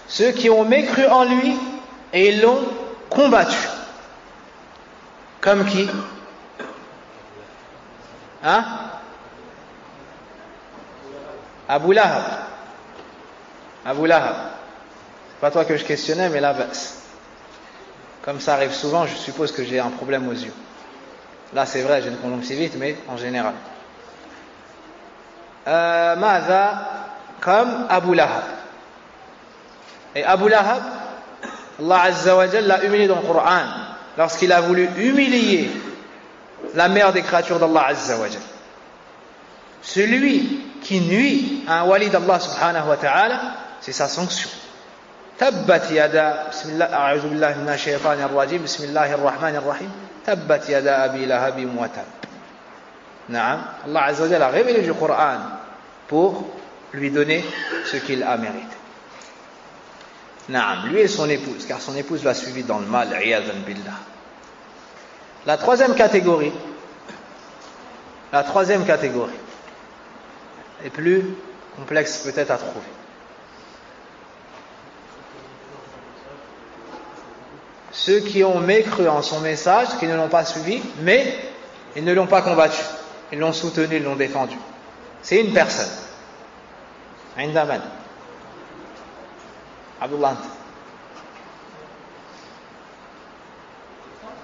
ceux qui ont mécru en lui et ils l'ont combattu. Comme qui? Abu Lahab. Abu Lahab. C'est pas toi que je questionnais, mais là, comme ça arrive souvent, je suppose que j'ai un problème aux yeux. Là, c'est vrai, j'ai une conjonctivite, mais en général. Ma'adha, comme Abu Lahab. Et Abu Lahab, Allah Azza wa Jalla l'a humilié dans le Coran, lorsqu'il a voulu humilier la mère des créatures d'Allah Azza wa Jalla. Celui qui nuit à un wali d'Allah subhanahu wa ta'ala, c'est sa sanction. Tabbat yada, bismillah, a'udhu billahi minash shaytanir rajim, bismillahir rahmanir rahim, tabbat yada abi lahabin wa tab. Naam, Allah Azza wa Jalla a révélé du Coran pour lui donner ce qu'il a mérité. Naam, lui et son épouse, car son épouse l'a suivi dans le mal, iyadhan billah. La troisième catégorie est plus complexe peut-être à trouver. Ceux qui ont mécru en son message, qui ne l'ont pas suivi, mais ils ne l'ont pas combattu. Ils l'ont soutenu, ils l'ont défendu. C'est une personne. Indaman. Abdullah.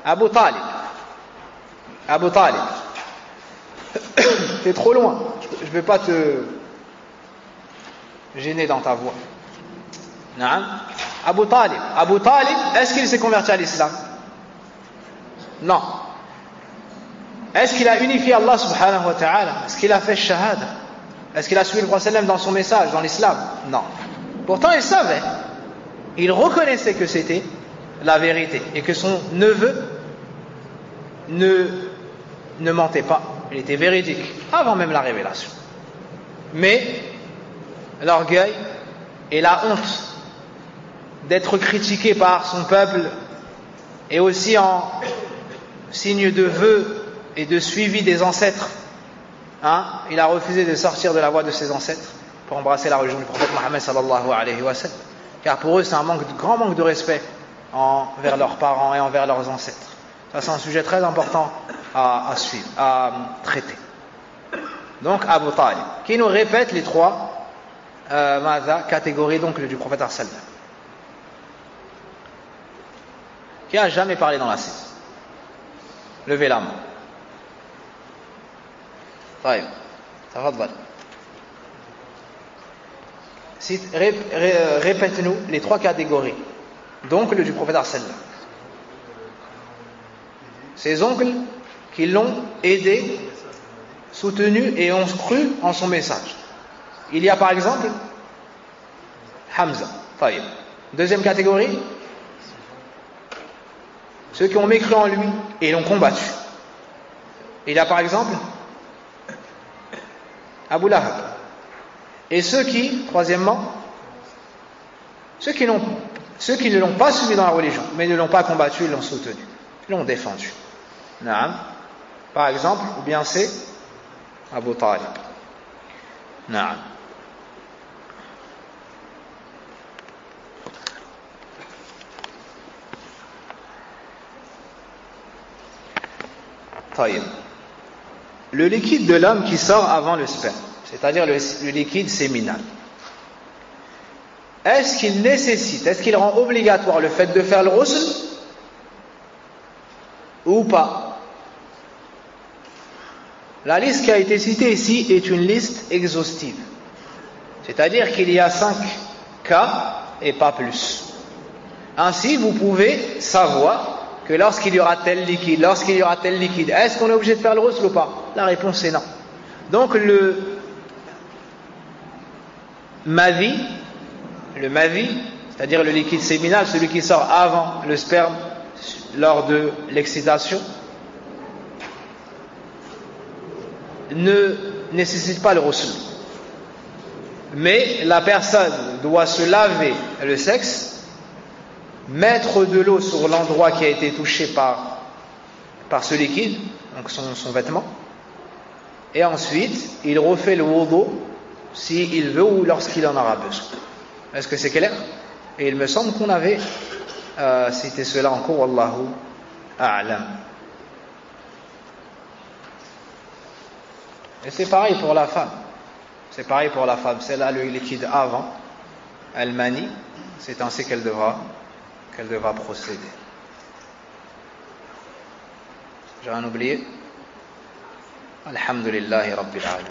Abu Talib. Abu Talib. T'es trop loin. Je ne vais pas te gêner dans ta voix. Naam. Abu Talib. Abu Talib, est-ce qu'il s'est converti à l'islam? Non. Est-ce qu'il a unifié Allah subhanahu wa ta'ala? Est-ce qu'il a fait shahada? Est-ce qu'il a suivi le prophète sallam dans son message, dans l'islam? Non. Pourtant il savait. Il reconnaissait que c'était la vérité et que son neveu ne mentait pas. Il était véridique avant même la révélation. Mais l'orgueil et la honte d'être critiqué par son peuple et aussi en signe de vœu et de suivi des ancêtres, il a refusé de sortir de la voie de ses ancêtres pour embrasser la religion du prophète Mohammed sallallahu alayhi wa sallam, car pour eux c'est un grand manque de respect envers leurs parents et envers leurs ancêtres. Ça c'est un sujet très important à suivre, à traiter. Donc Abu Talib, qui nous répète les trois catégories donc du prophète sallallahu alayhi wa sallam, qui a jamais parlé dans la cité. Levez la main. طيب تفضل. Répète-nous les trois catégories d'oncles du prophète sallallahu alayhi wa sallam. Ses oncles qui l'ont aidé, soutenu et ont cru en son message. Il y a par exemple Hamza. طيب. Deuxième catégorie, ceux qui ont mécru en lui et l'ont combattu. Il y a par exemple Abu Lahab. Et ceux qui, troisièmement, ceux qui ne l'ont pas suivi dans la religion, mais ne l'ont pas combattu, ils l'ont soutenu, ils l'ont défendu. Naam. Par exemple, ou bien c'est Abu Talib. Naam. طيب. Le liquide de l'homme qui sort avant le sperme, c'est-à-dire le liquide séminal, est-ce qu'il rend obligatoire le fait de faire le ghusl ou pas? La liste qui a été citée ici est une liste exhaustive, c'est-à-dire qu'il y a 5 cas et pas plus. Ainsi, vous pouvez savoir que lorsqu'il y aura tel liquide, est-ce qu'on est obligé de faire le ghusl ou pas? La réponse est non. Donc le mavi, c'est-à-dire le liquide séminal, celui qui sort avant le sperme lors de l'excitation, ne nécessite pas le ghusl. Mais la personne doit se laver le sexe, mettre de l'eau sur l'endroit qui a été touché par ce liquide, donc son vêtement, et ensuite il refait le wudu s'il veut ou lorsqu'il en aura besoin. Est-ce que c'est clair? Et il me semble qu'on avait cité cela en cours, wallahu a'lam. Et c'est pareil pour la femme. Celle a le liquide avant, elle manie, c'est ainsi qu'elle devra procéder. J'ai rien oublié? Alhamdulillahi Rabbil Alamin.